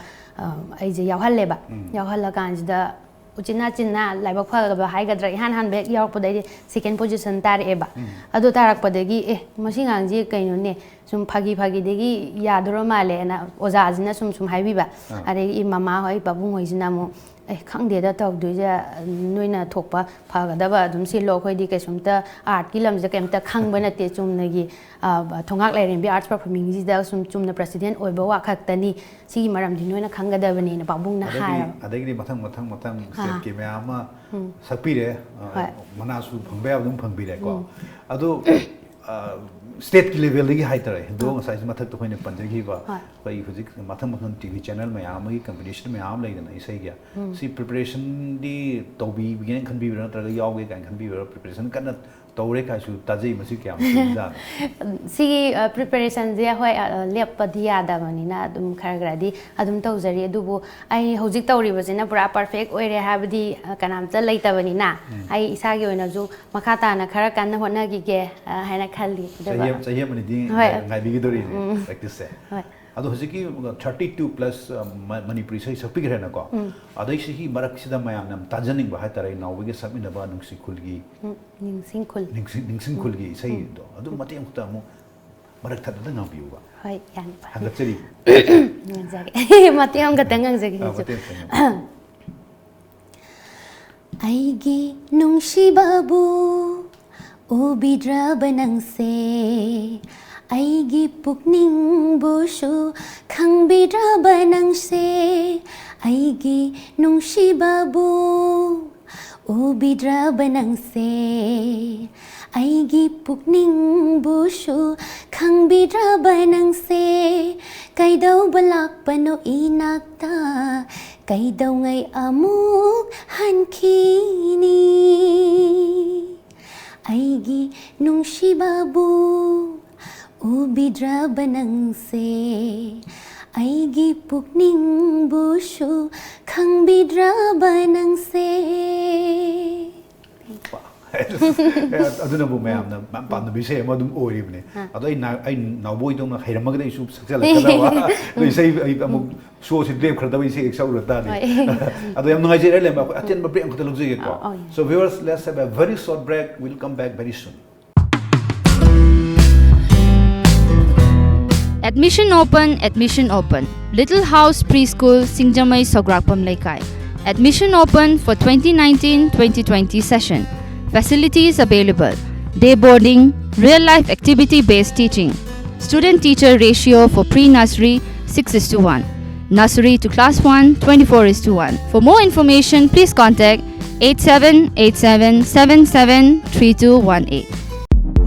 ꯑꯩꯁꯦ ꯌꯥꯎꯍꯜꯂꯦꯕ ꯌꯥꯎꯍꯜꯂꯀꯥꯟꯁꯤꯗ ꯎꯆꯤꯟꯅꯥ ꯆꯤꯟꯅꯥ ꯂꯥꯏꯕꯛ ꯐꯒꯕ ꯍꯥꯏꯒꯗ꯭ꯔꯥꯏꯍꯥꯟ ꯍꯥꯟꯕ ꯍꯦꯛ ꯌꯥꯎꯔꯛꯄꯗꯩꯗꯤ ꯁꯦꯀꯦꯟ ꯄꯣꯖꯤꯁꯟ ꯇꯥꯔꯛꯑꯦꯕ ꯑꯗꯨ ꯇꯥꯔꯛꯄꯗꯒꯤ ꯃꯁꯤ ꯉꯥꯡꯁꯤ ꯀꯩꯅꯣꯅꯦ ꯁꯨꯝ ꯐꯥꯒꯤꯗꯒꯤ ꯌꯥꯗꯣꯔ ꯃꯥꯜꯂꯦꯅ ꯑꯣꯖꯥꯁꯤꯅ ꯁꯨꯝ ꯍꯥꯏꯕꯤꯕ ꯑꯗꯒꯤ ꯃꯃꯥ ꯍꯣꯏ ꯄꯥꯕꯨꯡ ꯍꯣꯏꯁꯤꯅ ꯑꯃꯨꯛ ꯈꯪꯗꯦꯗ ꯇꯧꯗꯣꯏꯁꯦ ꯅꯣꯏꯅ ꯊꯣꯛꯄ ꯐꯒꯗꯕ ꯑꯗꯨꯝ ꯁꯤꯜꯂꯣ ꯑꯩꯈꯣꯏꯗꯤ ꯀꯩꯁꯨꯝꯇ ꯑꯥꯔꯠꯀꯤ ꯂꯝꯁꯤꯗ ꯀꯩꯝꯇ ꯈꯪꯕ ꯅꯠꯇꯦ ꯆꯨꯝꯅꯒꯤ ꯊꯣꯡꯉꯥꯛ ꯂꯥꯏꯔꯦꯝꯕꯤ ꯑꯥꯔꯠꯁ ꯄꯔꯐꯣꯔꯃꯤꯡꯁꯤꯗ ꯁꯨꯝ ꯆꯨꯝꯅ ꯄ꯭ꯔꯁꯤꯗꯦꯟ ꯑꯣꯏꯕ ꯋꯥ ꯈꯛꯇꯅꯤ ꯁꯤꯒꯤ ꯃꯔꯝꯗꯤ ꯅꯣꯏꯅ ꯈꯪꯒꯗꯕꯅꯦꯅ ꯄꯥꯕꯨꯡꯅ ꯍꯥꯏꯔꯕ
ꯑꯗꯒꯤꯗꯤ ꯃꯊꯪ ꯁ꯭ꯇꯦꯠꯀꯤ ꯃꯌꯥꯝ ꯑꯃ ꯁꯛꯄꯤꯔꯦ ꯃꯅꯥꯁꯨ ꯐꯪꯕ ꯌꯥꯕ ꯑꯗꯨꯝ ꯐꯪꯕꯤꯔꯦꯀꯣ ꯑꯗꯣ ꯁ꯭ꯇꯦꯠꯀꯤ ꯂꯦꯚꯦꯜꯗꯒꯤ ꯍꯥꯏꯇꯥꯔꯦ ꯍꯤꯟꯗꯨ ꯉꯁꯥꯏꯁꯤ ꯃꯊꯛꯇ ꯑꯩꯈꯣꯏꯅ ꯄꯟꯖꯈꯤꯕ ꯑꯩꯈꯣꯏ ꯍꯧꯖꯤꯛ ꯃꯊꯪ ꯇꯤꯚꯤ ꯆꯦꯅꯦꯜ ꯃꯌꯥꯝ ꯑꯃꯒꯤ ꯀꯝꯄꯤꯇꯤꯁꯟ ꯃꯌꯥꯝ ꯑꯃ ꯂꯩꯗꯅ ꯏꯁꯩꯒꯤ ꯁꯤ ꯄ꯭ꯔꯤꯄꯦꯔꯦꯁꯟꯗꯤ ꯇꯧꯕꯤꯒꯦꯅ ꯈꯟꯕꯤꯕ꯭ꯔꯥ ꯅꯠꯇ꯭ꯔꯒ ꯌꯥꯎꯒꯦ ꯀꯥꯏꯅ ꯈꯟꯕꯤꯕ꯭ꯔꯥ ꯄ꯭ꯔꯤꯄꯦꯔꯦꯁꯟ ꯀꯟꯅ ꯇꯧꯔꯦ ꯀꯥꯏꯁꯨ ꯇꯥꯖꯩ ꯃꯁꯤ ꯀꯌꯥꯝ ꯆꯨꯝꯖꯥꯠꯅꯣ
ꯁꯤꯒꯤ ꯄ꯭ꯔꯤꯄꯦꯔꯦꯁꯟꯁꯦ ꯍꯣꯏ ꯂꯦꯞꯄꯗꯤ ꯌꯥꯗꯕꯅꯤꯅ ꯑꯗꯨꯝ ꯈꯔꯗꯤ ꯑꯗꯨꯝ ꯇꯧꯖꯔꯤ ꯑꯗꯨꯕꯨ ꯑꯩ ꯍꯧꯖꯤꯛ ꯇꯧꯔꯤꯕꯁꯤꯅ ꯄꯨꯔꯥ ꯄꯔꯐꯦꯛ ꯑꯣꯏꯔꯦ ꯍꯥꯏꯕꯗꯤ ꯀꯅꯥꯝꯇ ꯂꯩꯇꯕꯅꯤꯅ ꯑꯩ ꯏꯁꯥꯒꯤ ꯑꯣꯏꯅꯁꯨ ꯃꯈꯥ ꯇꯥꯅ ꯈꯔ ꯀꯟꯅ ꯍꯣꯠꯅꯈꯤꯒꯦ ꯍꯥꯏꯅ ꯈꯜꯂꯤ
ꯆꯍꯤ ꯑꯃꯅꯤꯗꯤ ꯉꯥꯏꯕꯤꯒꯗꯧꯔꯤꯅꯦ ꯄ꯭ꯔꯦꯛꯇꯤꯁꯁꯦ ꯑꯗꯣ ꯍꯧꯖꯤꯛꯀꯤ 32+ ꯃꯅꯤꯄꯨꯔꯤ ꯏꯁꯩ ꯁꯛꯄꯤꯈ꯭ꯔꯦꯅꯀꯣ ꯑꯗꯩ ꯁꯤꯒꯤ ꯃꯔꯛꯁꯤꯗ ꯃꯌꯥꯝꯅ ꯇꯥꯖꯅꯤꯡꯕ ꯍꯥꯏꯇꯥꯔꯦ ꯅꯥꯎꯕꯒꯤ ꯁꯛꯃꯤꯟꯅꯕ ꯅꯨꯡꯁꯤꯈꯨꯜꯒꯤ ꯅꯤꯡꯁꯤꯡꯈꯨꯜꯒꯤ ꯏꯁꯩꯗꯣ ꯑꯗꯨ ꯃꯇꯦꯛ ꯑꯃꯨꯛꯇ ꯑꯃꯨꯛ ꯃꯔꯛ ꯊꯠꯅ ꯉꯥꯡꯕꯤꯌꯨꯕ
ꯍꯣꯏ ꯌꯥꯅꯤ
ꯍꯪꯒꯠꯆꯔꯤ
ꯉꯥꯡꯖꯒꯦ ꯃꯇꯦꯛ ꯑꯃꯈꯛꯇꯪ ꯉꯥꯡꯖꯒꯦ ꯑꯩꯒꯤ ꯅꯨꯡꯁꯤꯕꯕꯨ ꯎꯕꯤꯗ꯭ꯔꯕ ꯅꯪꯁꯦ ꯑꯩꯒꯤ ꯄꯨꯛꯅꯤꯡꯕꯨꯁꯨ ꯈꯪꯕꯤꯗ꯭ꯔꯕ ꯅꯪꯁꯦ ꯑꯩꯒꯤ ꯅꯨꯡꯁꯤꯕꯕꯨ ꯎꯕꯤꯗ꯭ꯔꯕ ꯅꯪꯁꯦ ꯑꯩꯒꯤ ꯄꯨꯛꯅꯤꯡꯕꯨꯁꯨ ꯈꯪꯕꯤꯗ꯭ꯔꯕ ꯅꯪꯁꯦ ꯀꯩꯗꯧꯕ ꯂꯥꯛꯄꯅꯣ ꯏꯅꯥꯛꯇ ꯀꯩꯗꯧꯉꯩ ꯑꯃꯨꯛ ꯍꯟꯈꯤꯅꯤ ꯑꯩꯒꯤ ꯅꯨꯡꯁꯤꯕꯕꯨ ꯎꯕꯤꯗ꯭ꯔꯕ ꯅꯪꯁꯦ ꯑꯩꯒꯤ ꯄꯨꯛꯅꯤꯡꯕꯨꯁꯨ ꯈꯪꯕꯤꯗ꯭ꯔꯕ ꯅꯪꯁꯦ
ꯑꯗꯨꯅꯕꯨ ꯃꯌꯥꯝꯅ ꯄꯥꯝꯅꯕ ꯏꯁꯩ ꯑꯃ ꯑꯗꯨꯝ ꯑꯣꯏꯔꯤꯕꯅꯦ ꯑꯗꯣ ꯑꯩ ꯅꯥꯎꯕꯣꯏꯗꯧꯅ ꯍꯩꯔꯝꯃꯒꯗꯤ ꯑꯩꯁꯨ ꯁꯛꯆꯜꯂꯛꯀꯗꯕ ꯑꯗꯣ ꯏꯁꯩ ꯑꯩ ꯑꯃꯨꯛ ꯁꯣꯁꯤ ꯂꯦꯞꯈ꯭ꯔꯗꯕ ꯏꯁꯩ ꯍꯦꯛ ꯁꯛꯎꯔ ꯇꯥꯔꯗꯤ ꯑꯗꯣ ꯌꯥꯝ ꯅꯨꯡꯉꯥꯏꯖꯩ ꯏꯔꯥꯏꯂꯩꯃ ꯑꯩꯈꯣꯏ ꯑꯇꯦꯟꯕ ꯕ꯭ꯔꯦꯛ ꯑꯃꯈꯛꯇ ꯂꯧꯖꯒꯦꯀꯣ so viewers let's have a very short break will come back very soon
Admission open. Little House Preschool, Singjamai Sograkpam Laikai. Admission open for 2019-2020 session. Facilities available. Day boarding, real-life activity-based teaching. Student-teacher ratio for pre-nursery 6:1. Nursery to class 1 24:1. For more information, please contact 8787773218.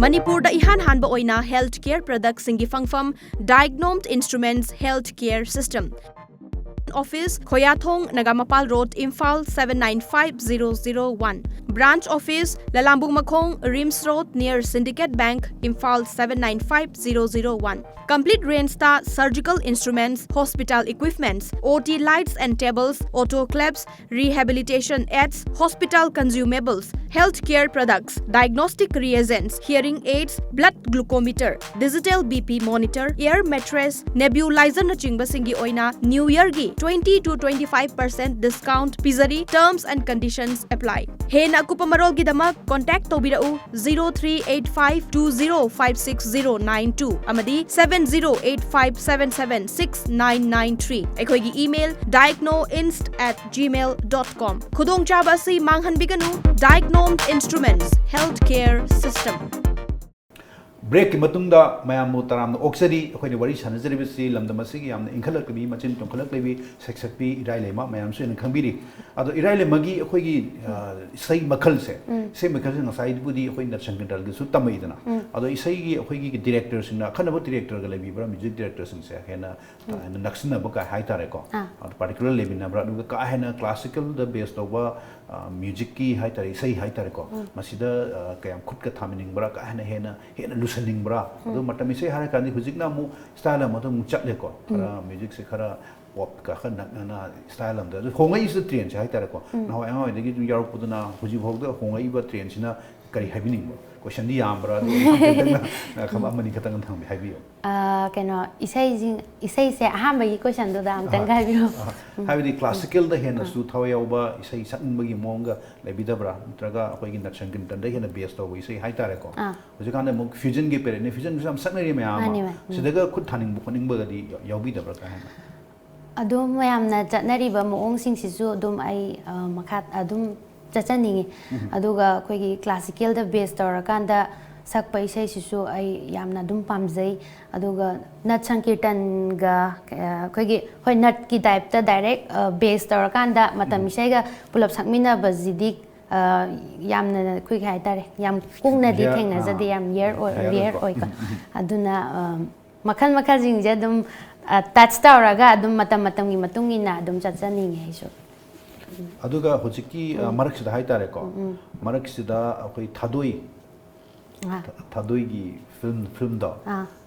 Manipurda ihan hanba oina healthcare products singi fangfam diagnosed instruments healthcare system Office Khoyathong Nagamapal Road Imphal 795001. Branch Office Lalambung Makhong Rims Road near Syndicate Bank Imphal 795001. Complete range star surgical instruments, hospital equipments, OT lights and tables, autoclaves, rehabilitation aids, hospital consumables, healthcare products, diagnostic reagents, hearing aids, blood glucometer, digital BP monitor, air mattress, nebulizer na chingba singi oina New Year gi 20 to 25% discount pizari. Terms and conditions apply. Hena kupamarol gidamak contact tobirau 0385205690 amadi 7085776993. Ekhoigi email diagnoinst@gmail.com. Khudong chaba si manghan biganu Diagnomed Instruments Healthcare System.
Break ki matungda mayam mo taram no oxidi khoi ni wari sanajari bisi lamdam asigi yamna inkhalak bi machin tongkhalak lebi seksakpi Iraileima mayam su en khambiri ado Iraileima gi khoi gi sai makhal se ngasai budi khoi na sankantal gi su tamai dana ado isai gi khoi gi director sina khanaba director ga lebi bra music director sin se hena naksina ba ka hai tare ko ado particular lebi na bra du ka hena classical the based over music ki hai tare sai hai tare ko masida kayam khut ka thamining bra ka hena lusaning bra ado matami se hara kandi hujikna mu style ma to mu chatle ko khara music se khara pop ka khana na style am da hongai is trend se hai tare ko na ho ai de gi yarok puduna huji bhog da hongai ba trend sina kari habining question di ambra na khaba mani khatang thang bi habi
keno isai se aham bagi question do da am tanga biro
habi classical da hena su thawaya oba isai sakn bagi monga lebi da bra traga akoi gi naction kin tan da hena base to isai hai tare ko hoje kan mo fusion ge pere ne fusion sam saknari me ama sidaga khut thaning bu khoning ba di yaubi da bra ka hena
adum mayamna chatnari ba moong sing sisu adum ai makhat adum chachani aduga koi gi classical da base tor kanda sakpa isai sisu ai yamna dum pamjai aduga nat sankirtan ga koi gi hoi nat ki type ta direct base tor kanda matam isai ga pulap sakmina bazidik yamna koi ga tare yam kungna di thengna jadi yam year oi ka aduna makhal makhal jing je dum touch tawraga adum matam gi matungina adum chachani nge isu
aduga hojiki marak sida hai tare ko marak sida akoi thadoi gi film da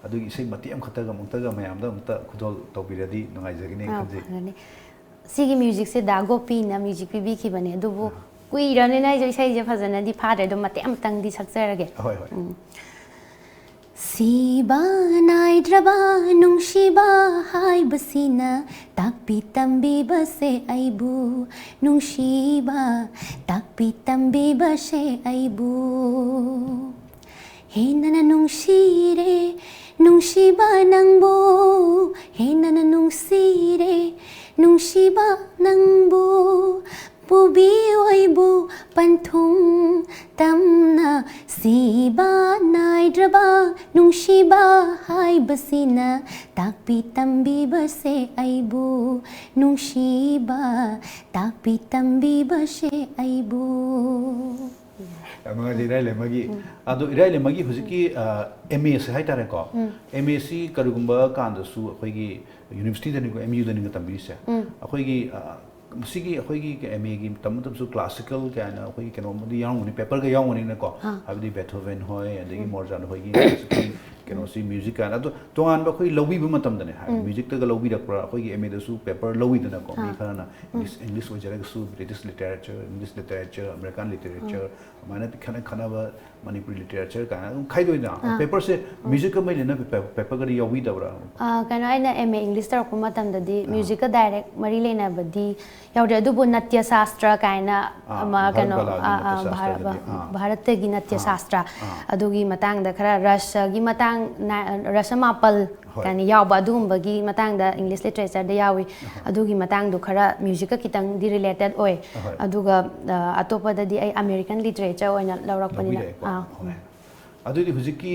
adugi sei mati am khataga muktaga mayam da mta khudol tobiradi nangai jagine khanje
sigi music se dago pi na music bi ki bane adubu kui rane nai joi sai je phajana di phare do mati am tang di sakjarage
hoi
Siba naidraba nungshiba hai basina takpi tambi base aibu nungshiba takpi tambi base aibu henana nungsire nungshiba nangbo henana nungsire nungshiba nangbo pubi aibu panthung tamna siba naidraba nungshiba hai basina takpi tambi base aibu nungshiba takpi tambi base aibu
amagi Iraileima gi ado Iraileima gi hujiki MA se hai tare ko MA si karugumba kanda su akoi gi university da ni ko MU da ni ga tambi se akoi gi sigi akoi gi MA gi tam su classical kana akoi gi keno mudi yang ni paper ga yang ni na ko habdi Beethoven hoi adagi Mozart hoi gi keno si music kana to tongan ba khoi lobi bu matam da ne music ta ga lobi da pra khoi gi MA da su paper lobi da na ko mi khana English ho jara su British literature English literature American literature mana khana ba Manipuri literature kana khai doi na paper se music ka mai le na paper ga yobi da bra
kana aina MA English tar ko matam da di music ka direct mari le na ba di yaude adubu natya shastra kaina ama kano Bharat gi natya shastra adugi matang da khara rasa gi matang rasa mapal kani yauba adum bagi matang da English literature da yawi adugi matang du khara music ka kitang di related oi aduga atopa da di ai American literature oina lawrak panina adudi hujiki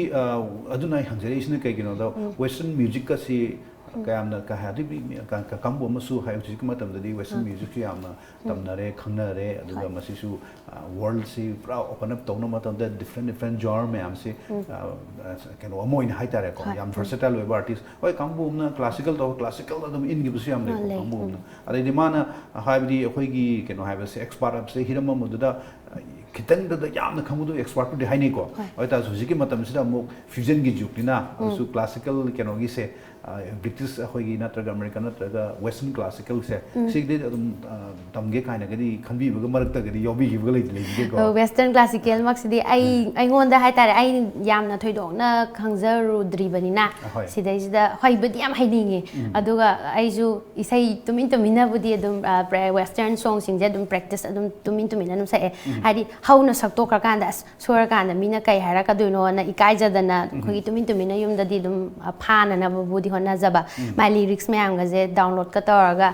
adunai hanjare isne kai gino da western music ka si
ꯀꯌꯥꯝꯅ ꯀꯩ ꯍꯥꯏꯗꯤ ꯀꯥꯡꯕꯨ ꯑꯃꯁꯨ ꯍꯧꯖꯤꯛꯀꯤ ꯃꯇꯝꯗꯗꯤ western ꯃ꯭ꯌꯨꯖꯤꯛꯁꯨ ꯌꯥꯝꯅ ꯇꯝꯅꯔꯦ ꯈꯪꯅꯔꯦ ꯑꯗꯨꯒ ꯃꯁꯤꯁꯨ ꯋꯥꯔꯜꯗꯁꯤ ꯄꯨꯔꯥ ꯑꯣꯄꯟ ꯑꯞ ꯇꯧꯅꯕ ꯃꯇꯝꯗ ꯗꯤꯐ꯭ꯔꯦꯟ ꯖꯣꯅꯔ ꯃꯌꯥꯝꯁꯤ ꯀꯩꯅꯣ ꯑꯃ ꯑꯣꯏꯅ ꯍꯥꯏꯇꯥꯔꯦꯀꯣ ꯌꯥꯝ ꯚꯔꯁꯦꯇꯥꯏꯜ ꯑꯣꯏꯕ ꯑꯥꯔꯇꯤꯁ ꯍꯣꯏ ꯀꯥꯡꯕꯨ ꯑꯃꯅ ꯀ꯭ꯂꯥꯁꯤꯀꯦꯜ ꯇꯧꯕ ꯀ꯭ꯂꯥꯁꯤꯀꯦꯜꯗ ꯑꯗꯨꯝ ꯏꯟꯈꯤꯕꯁꯨ ꯌꯥꯝ ꯂꯩꯀꯣ ꯀꯥꯡꯕꯨ ꯑꯃꯅ ꯑꯗꯩꯗꯤ ꯃꯥꯅ ꯍꯥꯏꯕꯗꯤ ꯑꯩꯈꯣꯏꯒꯤ ꯀꯩꯅꯣ ꯍꯥꯏꯕꯁꯦ ꯑꯦꯛꯁꯄꯥꯔꯠ ꯍꯥꯏꯕꯁꯦ ꯍꯤꯔꯝ ꯑꯃꯗꯨꯗ खितंगददा यामना खंगदो एक्सपर्ट पुदि हाइने को ओइता हुजिकि मतमसिदा अमुक फ्यूजन गी जुगनिना सु क्लासिकल केनोगी से ब्रिटिश अखोगी नत्रगा अमेरिकन नत्रगा वेस्टर्न क्लासिकल से सिगदे अदुम तमगे काइना गदि खनबिबगा मरक्ता गदि योबि हिबगा लेइगे को
वेस्टर्न क्लासिकल मक्सिदि आइगोंदा हाइतारे आइ यामना थोइदोंना खंगजरुद्रिबनिना सिदैसिदा होइबदि याम हाइनिंगे अदुगा आइजु इसै Tumin तुमिना बुदि अदुम western song सिंजे अदुम practice अदुम Tumin तुमिना अदुम सए हाइदि हाउना सक्तोक्रकांदा सोरकांदा मिना कै हाइराकदुइनोना इकाइजदना खोगि तुमिन तुमिना युमददि अदुम फानना बुदि होनाजबा माइ लिरिक्स मयामगजे डाउनलोड का तौरगा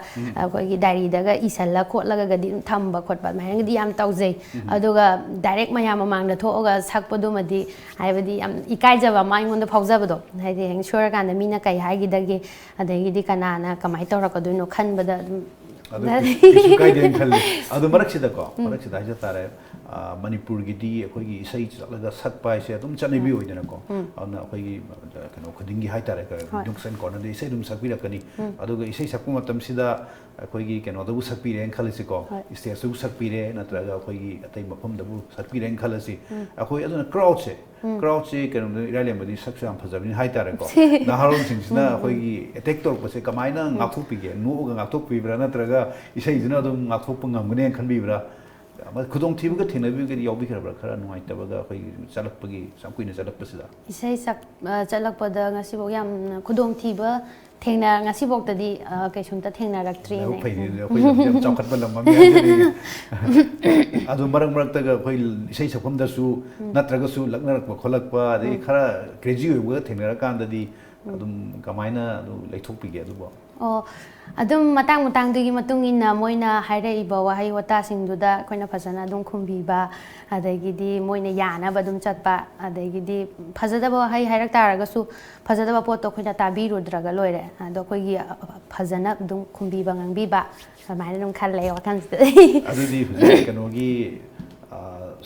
खोगि डायरीदगा इसल्ला खोटलगा गदि थंबा खोटबा माइनगदि याम तौजै अदुगा डाइरेक्ट मयाम ममांगदा थोगा सक्पदुमदि हाइबदि याम इकाइजबा माइंगोंदा फाउजबदो हाइदि हेंग सोरकांदा मिना कै हाइगिदगे अदगिदि कनाना कमाइ तौरकदुइनो खनबदा
किसु काइदेन खल्ले अदु मरक्सिदको मरक्सिदा हाइजा तारे मणिपुर गिदी अखोगी इसै चलगा सकपा इसे अदुम चनेबि ओइदनको अना अखोगी कनो खदिंगी हाइतारे का दुक्सन कोनदे इसै दुम सकबिरकनी अदुगा इसै सकपु मतमसिदा अखोगी कनो सकपिरे खलसिको स्टेज दबु सकपिरे नत्रगा अखोगी अतै मफम दबु सकपिरे खलसि अखोई अदुना क्राउड से कनो इराइलेमबदि सक्सु याम फजबनि हाइतारेको नहारोन सिंसिना अखोगी अटैक तोरपसे कमाइना गाथोपिगे नोगा गाथोपिब्रा नत्रगा इसै जुना अदुम गाथोप ngamgने खनबिब्रा खुदोंग थीबगा थेनबिगदि यावबिखरब्रा खरा नुवाइतबगा अखोई चलकपगी सामकुइना चलकपसिदा
इसै सक चलकपदा ngasibo yam खुदोंग थीबा थेंना ngasiboktadi कैसुमता थेंनारक्ट्री ने
फैदि अखोई यम चौखटबा लम्मा मेदि अदु मरक मरकतगा अखोई इसै सकफमदसु नत्रगसु लकनरकपा खोलकपा अदि खरा क्रेजी ओइबगा थेंनारकांददि अदुम कमाइना अदु लेथोकपिगे अदुबो
अदुम मतंग मतंगदगी मतुंग इन्ना मोइना हाइराइबा वाहै वतासिंगदुदा कोइना फजना अदुम खुंबिबा अदगिदि मोइना यानाबा अदुम चटपा अदगिदि फजदबा हाइ हाइरक तारगसु फजदबा पोतो कोइना ताबिरुद्रगा लोइरे अदो कोइगी फजना अदुम खुंबिबा ngangbibा समाइना अदुम खल्ले वखनसिदा
अदुदि हुजि कनोगी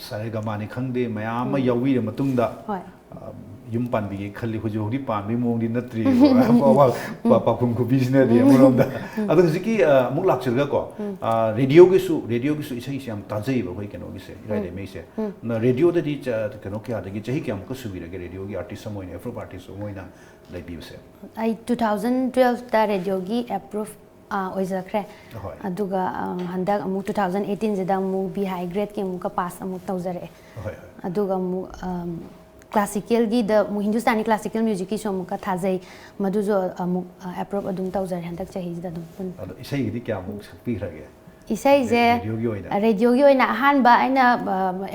सारेगमानि खंगदे मयाम याविरे मतुंगदा युम पानबी खल्ली हुजु हुदी पानबी मोंगदी नत्री पाखुम खुबीसने दे अमरोंदा अदो हुजिकी मुक लाक्चरगा को रेडियो गिसु इसै सियाम ताजैबा होय कनोगिसे राइले मेसे न रेडियो ददि कनो क्या दगी चही क्या मुक सुबिरगे रेडियो गी आर्टिस्ट मोइन एफ्रो आर्टिस्ट मोइना लाइबिबसे आई 2012 ता रेडियो गी अप्रूव ओइजखरे अदुगा हंदक अमु 2018 जदा मु बी हाई ग्रेड के मुक पास अमु तौजरे अदुगा मु क्लासिकल गी द हिंदुस्तानी क्लासिकल म्यूजिक की सोम का थाजै मधुजो अमु अप्रूव अदुम तौजर हंदक चहीज द दुम इसै गिदि क्या मु सकपि खरगे इसै जे रेडियो गी ओइना अहानबा आइना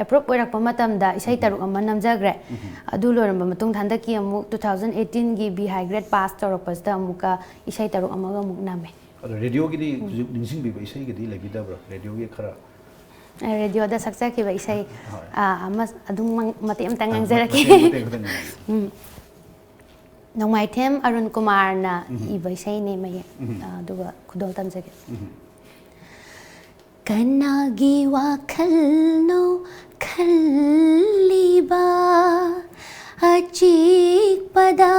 अप्रूव ओइरकप मतमदा इसै तरुक अमा नमजग्रे अदु लोरम मतुंग हंदक की अमु 2018 गी बी हाई ग्रेड पास तौरपस द अमुका इसै तरुक अमागा मुक नामे रेडियो गिदि निंसिंग बिबा इसै गिदि लगिदब्रा रेडियो गी खरा रेडियो दा सक्सा की वैसे अदुम मते अमता ngangjaraके नोंमाइथेम अरुण कुमार ना इबैसै ने मय अदुगा खुदों तमजगे कनागी वाखलनो खल्लिबा अचिक पदा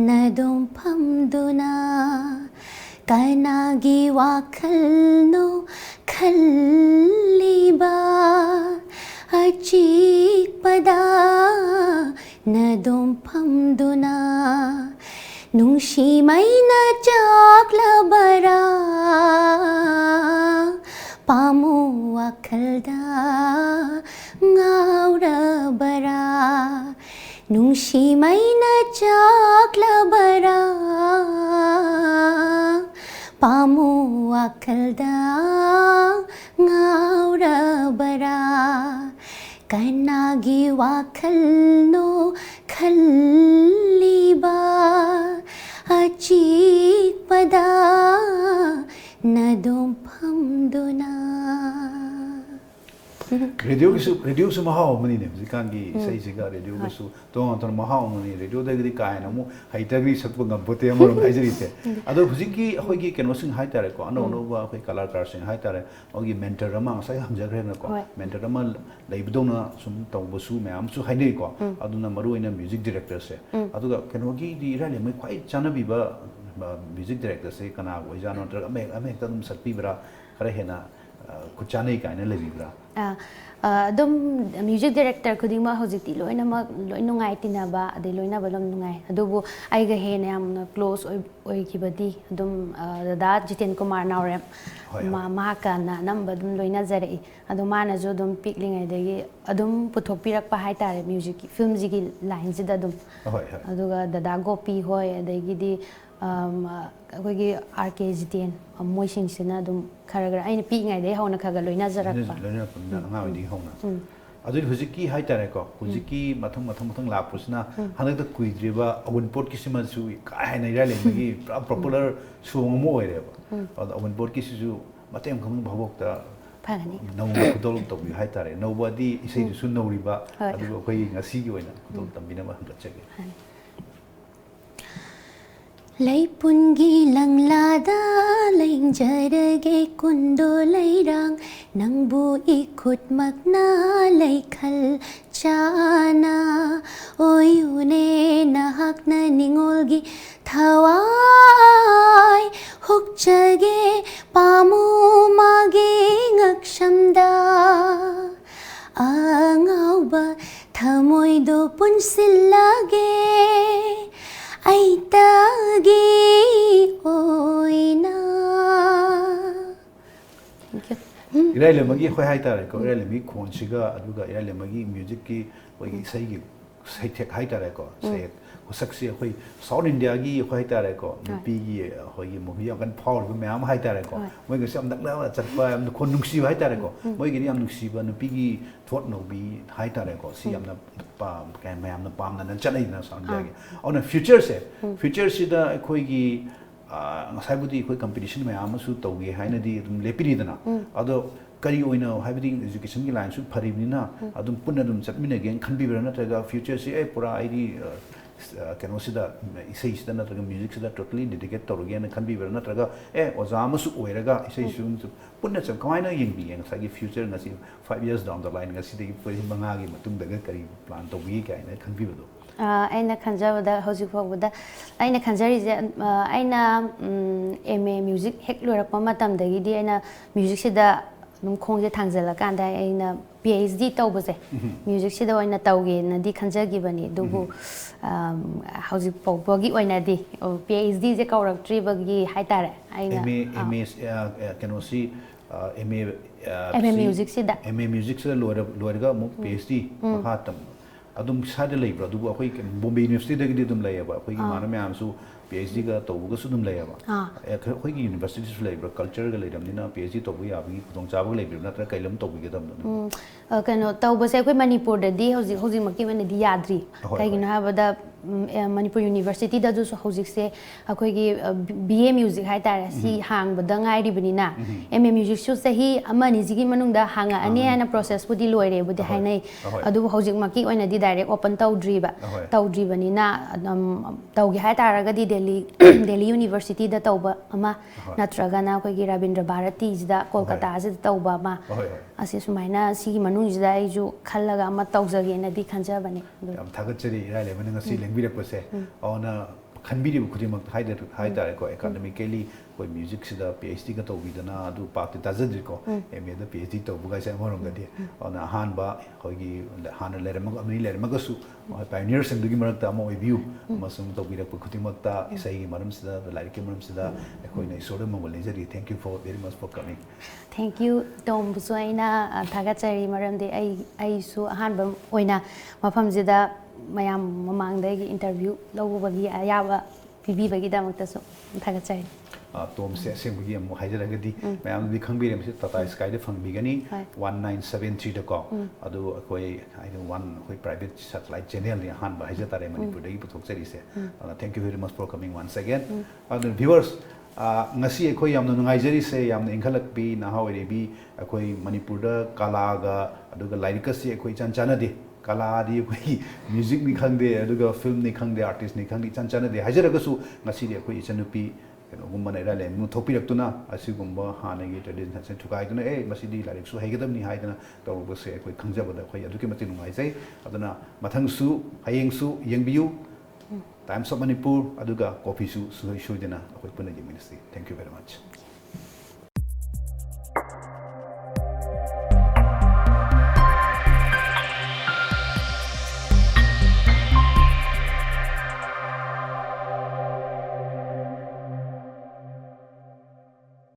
नदुम फमदुना कनागी वाखलनो खल्लिबा अचिक पदा नदुम फमदुना नुंशी मैना चाकलबरा पामु वाखलदा ngawrabara नुंशी मैना चाकलबरा पामु वाखलदा ngawrabara कनागी वाखलनो खल्लिबा अचिक पदा नदुम फमदुना radio su mahau mani ne zikan gi sei siga radio ko su ton mahau mani radio da gi kai na mu haita gi sakpa ngam pote amor hai jari se ado hujiki hoi gi keno sing hai tare ko ano no ba hoi kalakar sing hai tare ogi mentor ama sai hamja gre na ko mentor ama leibdona sum tong bu su me am su hai nei ko aduna maru ina music director se adu ga keno gi di ira le mai khwai chana bi ba music director se kana oi jano tra ame ta dum sakpi bra khare hena kuchane kai na lebi bra
adum music director khudima hojiti loina ma loina ngai tinaba ade loina balom ngai adubu ai ga he ne am close oi kibadi adum da Jiten Kumar Naurem ma ka na number dum loina zare adu mana jo dum pikling ai degi adum puthok pirak pa hai tare music film ji line ji da dum aduga dada gopi hoi adegi di ꯑꯩꯈꯣꯏꯒꯤ RK Jiten ꯃꯣꯏꯁꯤꯡꯁꯤꯅ ꯑꯗꯨꯝ ꯈꯔ ꯈꯔ ꯑꯩꯅ ꯄꯤꯛꯏꯉꯩꯗꯒꯤ ꯍꯧꯅ ꯈꯔ ꯂꯣꯏꯅꯖꯔꯛꯄ
ꯂꯣꯏꯅꯔꯛꯄꯅꯤꯅ ꯑꯉꯥꯡ ꯑꯣꯏꯗꯒꯤ ꯍꯧꯅ ꯑꯗꯨꯗꯤ ꯍꯧꯖꯤꯛꯀꯤ ꯍꯥꯏꯇꯥꯔꯦꯀꯣ ꯍꯧꯖꯤꯛꯀꯤ ꯃꯊꯪ ꯂꯥꯛꯄꯁꯤꯅ ꯍꯟꯗꯛꯇ ꯀꯨꯏꯗ꯭ꯔꯤꯕ ꯑꯋꯨꯟꯄꯣꯠꯀꯤꯁꯤꯃꯁꯨ ꯀꯥ ꯍꯦꯟꯅ ꯏꯔꯥꯏꯂꯦꯝꯕꯒꯤ ꯄꯨꯔꯥ ꯄꯣꯄꯨꯂꯔ ꯁꯣꯡ ꯑꯃ ꯑꯣꯏꯔꯦꯕ ꯑꯗꯣ ꯑꯋꯨꯟꯄꯣꯠꯀꯤꯁꯤꯁꯨ ꯃꯇꯦꯡ ꯈꯪꯕ ꯐꯥꯎꯕꯛꯇ ꯅꯧꯕ ꯈꯨꯗꯣꯜ ꯇꯧꯕꯤꯌꯨ ꯍꯥꯏꯇꯥꯔꯦ ꯅꯧꯕꯗꯤ ꯏꯁꯩꯗꯨꯁꯨ ꯅꯧꯔꯤꯕ ꯑꯗꯨꯒ ꯑꯩꯈꯣꯏꯒꯤ ꯉꯁꯤꯒꯤ ꯑꯣꯏꯅ ꯈꯨꯗꯣꯜ ꯇꯝꯕꯤꯅꯕ ꯍꯪꯒꯠꯆꯒꯦ
ꯂꯩꯄꯨꯟꯒꯤ ꯂꯪꯂꯥꯗ ꯂꯦꯡꯖꯔꯒꯦ ꯀꯨꯟꯗꯣ ꯂꯩꯔꯥꯡ ꯅꯪꯕꯨ ꯏꯈꯨꯠꯃꯛꯅ ꯂꯩꯈꯜ ꯆꯥꯅ ꯑꯣꯏꯌꯨꯅꯦ ꯅꯍꯥꯛꯅ ꯅꯤꯡꯉꯣꯜꯒꯤ ꯊꯋꯥꯏ ꯍꯨꯛꯆꯒꯦ ꯄꯥꯝꯃꯨ ꯃꯥꯒꯤ ꯉꯛꯁꯝꯗ ꯑꯉꯥꯎꯕ ꯊꯃꯣꯏꯗꯣ ꯄꯨꯟꯁꯤꯜꯂꯒꯦ ꯑꯩꯇꯒꯤ ꯑꯣꯏꯅ
ꯏꯔꯥꯏꯂꯦꯝꯕꯒꯤ ꯑꯩꯈꯣꯏ ꯍꯥꯏꯇꯥꯔꯦꯀꯣ ꯏꯔꯥꯏꯂꯦꯝꯕꯒꯤ ꯈꯣꯟꯁꯤꯒ ꯑꯗꯨꯒ ꯏꯔꯥꯏꯂꯦꯝꯕꯒꯤ ꯃ꯭ꯌꯨꯖꯤꯛꯀꯤ ꯑꯩꯈꯣꯏꯒꯤ ꯏꯁꯩꯒꯤ ꯁꯩꯊꯦꯛ ꯍꯥꯏꯇꯥꯔꯦꯀꯣ ꯁꯩꯍꯦꯛ ꯈꯨꯁꯛꯁꯤ ꯑꯩꯈꯣꯏ ꯁꯥꯎꯠ ꯏꯟꯗꯤꯌꯥꯒꯤ ꯑꯩꯈꯣꯏ ꯍꯥꯏꯇꯥꯔꯦꯀꯣ ꯅꯨꯄꯤꯒꯤ ꯑꯩꯈꯣꯏꯒꯤ ꯃꯨꯚꯤ ꯌꯥꯝ ꯀꯟꯅ ꯐꯥꯎꯔꯤꯕ ꯃꯌꯥꯝ ꯍꯥꯏꯇꯥꯔꯦꯀꯣ ꯃꯣꯏꯒꯁꯨ ꯌꯥꯝ ꯅꯛꯅꯕ ꯆꯠꯄ ꯌꯥꯝꯅ ꯈꯣꯟ ꯅꯨꯡꯁꯤꯕ ꯍꯥꯏꯇꯥꯔꯦꯀꯣ ꯃꯣꯏꯒꯤꯗꯤ ꯌꯥꯝ ꯅꯨꯡꯁꯤꯕ ꯅꯨꯄꯤꯒꯤ ꯊꯣꯠ ꯅꯧꯕꯤ ꯍꯥꯏꯇꯥꯔꯦꯀꯣ ꯁꯤ ꯌꯥꯝꯅ ꯃꯌꯥꯝꯅ ꯄꯥꯝꯅꯅ ꯆꯠꯅꯩꯗꯅ ꯁꯥꯎꯠ ꯏꯟꯗꯤꯌꯥꯒꯤ ꯑꯗꯨꯅ ꯐ꯭ꯌꯨꯆꯔꯁꯤꯗ ꯑꯩꯈꯣꯏꯒꯤ ꯉꯁꯥꯏꯕꯨꯗꯤ ꯑꯩꯈꯣꯏ ꯀꯝꯄꯤꯇꯤꯁꯟ ꯃꯌꯥꯝ ꯑꯃꯁꯨ ꯇꯧꯒꯦ ꯍꯥꯏꯅꯗꯤ ꯑꯗꯨꯝ ꯂꯦꯞꯄꯤꯔꯤꯗꯅ ꯑꯗꯣ ꯀꯔꯤ ꯑꯣꯏꯅ ꯍꯥꯏꯕꯗꯤ ꯏꯖꯨꯀꯦꯁꯟꯒꯤ ꯂꯥꯏꯟꯁꯨ ꯐꯔꯤꯕꯅꯤꯅ ꯑꯗꯨꯝ ꯄꯨꯟꯅ ꯑꯗꯨꯝ ꯆꯠꯃꯤꯟꯅꯒꯦꯅ ꯈꯟꯕꯤꯕ꯭ꯔꯥ ꯅꯠꯇ꯭ꯔꯒ ꯐ꯭ꯌꯨꯆꯔꯁꯤ ꯄꯨꯔꯥ ꯑꯩꯗꯤ ꯀꯩꯅꯣꯁꯤꯗ ꯏꯁꯩꯁꯤꯗ ꯅꯠꯇ꯭ꯔꯒ म्यूजिकꯁꯤꯗ ꯇꯣꯇꯦꯂꯤ ꯗꯦꯗꯤꯀꯦꯠ ꯇꯧꯔꯒꯦꯅ ꯈꯟꯕꯤꯕ꯭ꯔꯥ ꯅꯠꯇ꯭ꯔꯒ ꯑꯣꯖꯥ ꯑꯃꯁꯨ ꯑꯣꯏꯔꯒ ꯏꯁꯩꯁꯨ ꯄꯨꯟꯅ ꯀꯃꯥꯏꯅ ꯌꯦꯡꯕꯤꯒꯦ ꯉꯁꯥꯏꯒꯤ ꯐ꯭ꯌꯨꯆꯔ ꯉꯁꯤ 5 years down the line ꯉꯁꯤꯗꯒꯤ 5ꯒꯤ ꯃꯇꯨꯡꯗꯒ ꯀꯔꯤ ꯄ꯭ꯂꯥꯟ ꯇꯧꯕꯤꯒꯦ ꯀꯥꯏꯅ ꯈꯟꯕꯤꯕꯗꯣ
ꯑꯩꯅ ꯈꯟꯖꯕꯗ ꯍꯧꯖꯤꯛ ꯐꯥꯎꯕꯗ ꯑꯩꯅ ꯈꯟꯖꯔꯤꯁꯦ ꯑꯩꯅ MA ꯃ꯭ꯌꯨꯖꯤꯛ ꯍꯦꯛ ꯂꯣꯏꯔꯛꯄ ꯃꯇꯝꯗꯒꯤꯗꯤ ꯑꯩꯅ ꯃ꯭ꯌꯨꯖꯤꯛꯁꯤꯗ ꯑꯗꯨꯝ ꯈꯣꯡꯁꯦ ꯊꯥꯡꯖꯜꯂꯀꯥꯟꯗ ꯑꯩꯅ PhD ꯇꯧꯕꯁꯦ ꯃ꯭ꯌꯨꯖꯤꯛꯁꯤꯗ ꯑꯣꯏꯅ ꯇꯧꯒꯦꯅꯗꯤ ꯈꯟꯖꯈꯤꯕꯅꯤ ꯑꯗꯨꯕꯨ ꯍꯧꯖꯤꯛ ꯐꯥꯎꯕꯒꯤ ꯑꯣꯏꯅꯗꯤ PhDꯁꯦ ꯀꯧꯔꯛꯇ꯭ꯔꯤꯕꯒꯤ ꯍꯥꯏꯇꯥꯔꯦ
ꯑꯩꯅ ꯀꯩꯅꯣꯁꯤ
MA ꯃ꯭ꯌꯨꯖꯤꯛꯁꯤꯗ
ꯃ꯭ꯌꯨꯖꯤꯛꯁꯤꯗ ꯂꯣꯏꯔꯒ ꯑꯃꯨꯛ PhD ꯃꯈꯥ ꯇꯝ ꯑꯗꯨꯝ ꯁꯥꯏꯗ ꯂꯩꯕ꯭ꯔꯥ ꯑꯗꯨꯕꯨ ꯑꯩꯈꯣꯏ ꯕꯣꯝꯕꯦ ꯌꯨꯅꯤꯚꯔꯁꯤꯇꯤꯗꯒꯤꯗꯤ ꯑꯗꯨꯝ ꯂꯩꯌꯦꯕ ꯑꯩꯈꯣꯏꯒꯤ ꯏꯃꯥꯟꯅꯕ ꯃꯌꯥꯝꯁꯨ PhDꯒ ꯇꯧꯕꯒꯁꯨ ꯑꯗꯨꯝ ꯂꯩꯌꯦꯕ ꯑꯩꯈꯣꯏꯒꯤ ꯌꯨꯅꯤꯚꯔꯁꯤꯇꯤꯁꯨ ꯂꯩꯕ꯭ꯔꯥ ꯀꯜꯆꯔꯒ ꯂꯩꯔꯕꯅꯤꯅ PhD ꯇꯧꯕ ꯌꯥꯕꯒꯤ ꯈꯨꯗꯣꯡꯆꯥꯕꯒ ꯂꯩꯕ꯭ꯔꯥ ꯅꯠꯇ꯭ꯔꯒ ꯀꯩ ꯂꯝ ꯇꯧꯕꯤꯒꯗꯕꯅꯣ
ꯀꯩꯅꯣ ꯇꯧꯕꯁꯦ ꯑꯩꯈꯣꯏ ꯃꯅꯤꯄꯨꯔꯗꯗꯤ ꯍꯧꯖꯤꯛꯃꯛꯀꯤ ꯑꯣꯏꯅꯗꯤ ꯌꯥꯗ꯭ꯔꯤ ꯀꯩꯒꯤꯅꯣ ꯍꯥꯏꯕꯗ ꯃꯅꯤꯄꯨꯔ ꯌꯨꯅꯤꯚꯔꯁꯤꯇꯤꯗꯁꯨ ꯍꯧꯖꯤꯛꯁꯦ ꯑꯩꯈꯣꯏꯒꯤ BA ꯃ꯭ꯌꯨꯖꯤꯛ ꯍꯥꯏꯇꯥꯔꯦ ꯁꯤ ꯍꯥꯡꯕꯗ ꯉꯥꯏꯔꯤꯕꯅꯤꯅ MA ꯃ꯭ꯌꯨꯖꯤꯛꯁꯨ ꯆꯍꯤ 1-2ꯁꯤꯒꯤ ꯃꯅꯨꯡꯗ ꯍꯥꯡꯉꯛꯑꯅꯤ ꯍꯥꯏꯅ ꯄ꯭ꯔꯣꯁꯦꯁꯄꯨꯗꯤ ꯂꯣꯏꯔꯦꯕꯨꯗꯤ ꯍꯥꯏꯅꯩ ꯑꯗꯨꯕꯨ ꯍꯧꯖꯤꯛꯃꯛꯀꯤ ꯑꯣꯏꯅꯗꯤ ꯗꯥꯏꯔꯦꯛ ꯑꯣꯄꯟ ꯇꯧꯗ꯭ꯔꯤꯕꯅꯤꯅ ꯇꯧꯒꯦ ꯍꯥꯏꯇꯥꯔꯒꯗꯤ ꯗꯦꯜꯂꯤ ꯌꯨꯅꯤꯚꯔꯁꯤꯇꯤꯗ ꯇꯧꯕ ꯑꯃ ꯅꯠꯇ꯭ꯔꯒꯅ ꯑꯩꯈꯣꯏꯒꯤ ꯔꯕꯤꯟꯗ꯭ꯔ ꯚꯥꯔꯇꯤꯁꯤꯗ ꯀꯣꯜꯀꯇꯥꯁꯤꯗ ꯇꯧꯕ ꯑꯃ ꯑꯁꯤ ꯁꯨꯃꯥꯏꯅ ꯁꯤꯒꯤ ꯃꯅꯨꯡꯁꯤꯗ ꯑꯩꯁꯨ ꯈꯜꯂꯒ ꯑꯃ ꯇꯧꯖꯒꯦꯅꯗꯤ ꯈꯟꯖꯕꯅꯤ
ꯌꯥꯝ ꯊꯥꯒꯠꯆꯔꯤ ꯏꯔꯥꯏꯂꯦꯝꯕꯅ ꯉꯁꯤ ꯂꯦꯡꯕꯤꯔꯛꯄꯁꯦ ꯑꯗꯨꯅ ꯈꯟꯕꯤꯔꯤꯕ ꯈꯨꯗꯤꯡꯃꯛ ꯍꯥꯏꯇꯥꯔꯦꯀꯣ ꯑꯦꯀꯥꯗꯃꯤꯀꯦꯂꯤ ꯑꯩꯈꯣꯏ म्यूजिकꯁꯤꯗ PhDꯒ ꯇꯧꯕꯤꯗꯅ ꯑꯗꯨ ꯄꯥꯛꯇꯤ ꯇꯥꯖꯗ꯭ꯔꯤꯀꯣ MAꯗ PhD ꯇꯧꯕꯒꯥꯏꯁꯦ ꯑꯃꯔꯣꯝꯗꯗꯤ ꯑꯗꯨꯅ ꯑꯍꯥꯟꯕ ꯑꯩꯈꯣꯏꯒꯤ ꯍꯥꯟꯅ ꯂꯩꯔꯝꯃꯒꯁꯨ ꯄꯥꯏꯅꯤꯌꯔꯁꯤꯡꯗꯨꯒꯤ ꯃꯔꯛꯇ ꯑꯃ ꯑꯣꯏꯕꯤꯌꯨ ꯑꯃꯁꯨꯡ ꯇꯧꯕꯤꯔꯛꯄ ꯈꯨꯗꯤꯡꯃꯛꯇ ꯏꯁꯩꯒꯤ ꯃꯔꯝꯁꯤꯗ ꯂꯥꯏꯔꯤꯛꯀꯤ ꯃꯔꯝꯁꯤꯗ ꯑꯩꯈꯣꯏꯅ ꯏꯁꯣꯔꯗ ꯃꯪꯒꯣꯜ ꯂꯩꯖꯔꯤ thank you very much for coming
thank you ꯇꯣꯝꯕꯨꯁꯨ ꯑꯩꯅ ꯊꯥꯒꯠꯆꯔꯤ ꯃꯔꯝꯗꯤ ꯑꯩꯁꯨ ꯑꯍꯥꯟꯕ ꯑꯣꯏꯅ ꯃꯐꯝꯁꯤꯗ ꯃꯌꯥꯝ ꯃꯃꯥꯡꯗꯒꯤ ꯏꯟꯇꯔꯚ꯭ꯌꯨ ꯂꯧꯕꯒꯤ ꯑꯌꯥꯕ ꯄꯤꯕꯤꯕꯒꯤꯗꯃꯛꯇꯁꯨ ꯊꯥꯒꯠꯆꯔꯤ
ꯇꯣꯝꯁꯦ ꯑꯁꯦꯡꯕꯒꯤ ꯑꯃꯨꯛ ꯍꯥꯏꯖꯔꯒꯗꯤ ꯃꯌꯥꯝꯗꯤ ꯈꯪꯕꯤꯔꯝꯃꯤꯁꯦ ꯇꯥꯇꯥ ꯁ꯭ꯀꯥꯏꯗ ꯐꯪꯕꯤꯒꯅꯤ 1973ꯗꯀꯣ ꯑꯗꯨ ꯑꯩꯈꯣꯏ ꯄ꯭ꯔꯥꯏꯚꯦꯠ ꯁꯦꯇꯦꯂꯥꯏꯠ ꯆꯦꯅꯦꯜꯅꯤ ꯑꯍꯥꯟꯕ ꯍꯥꯏꯖ ꯇꯥꯔꯦ ꯃꯅꯤꯄꯨꯔꯗꯒꯤ ꯄꯨꯊꯣꯛꯆꯔꯤꯁꯦ thank you very much for coming once again ꯑꯗꯨ viewers ngasi akhoi yamna nungaijari se yamna ingkhalakpi naha oirebi akhoi manipurda kalaga aduga lairika se akhoi chanchana de kala di akhoi music ni khangde aduga film ni khangde artist ni khangdi chanchana de hajaraga su ngasi de akhoi ichanupi keno gumba na irale mu thopirak tuna asigumba hanagi tradition se thukai tuna masidi larik su haigadam ni haidana tawba se akhoi khangjabada akhoi aduki mati nungaijai aduna mathang su hayeng su yengbiu Times of Manipur, aduga coffee su dena akoi puna jemini. Thank you very much.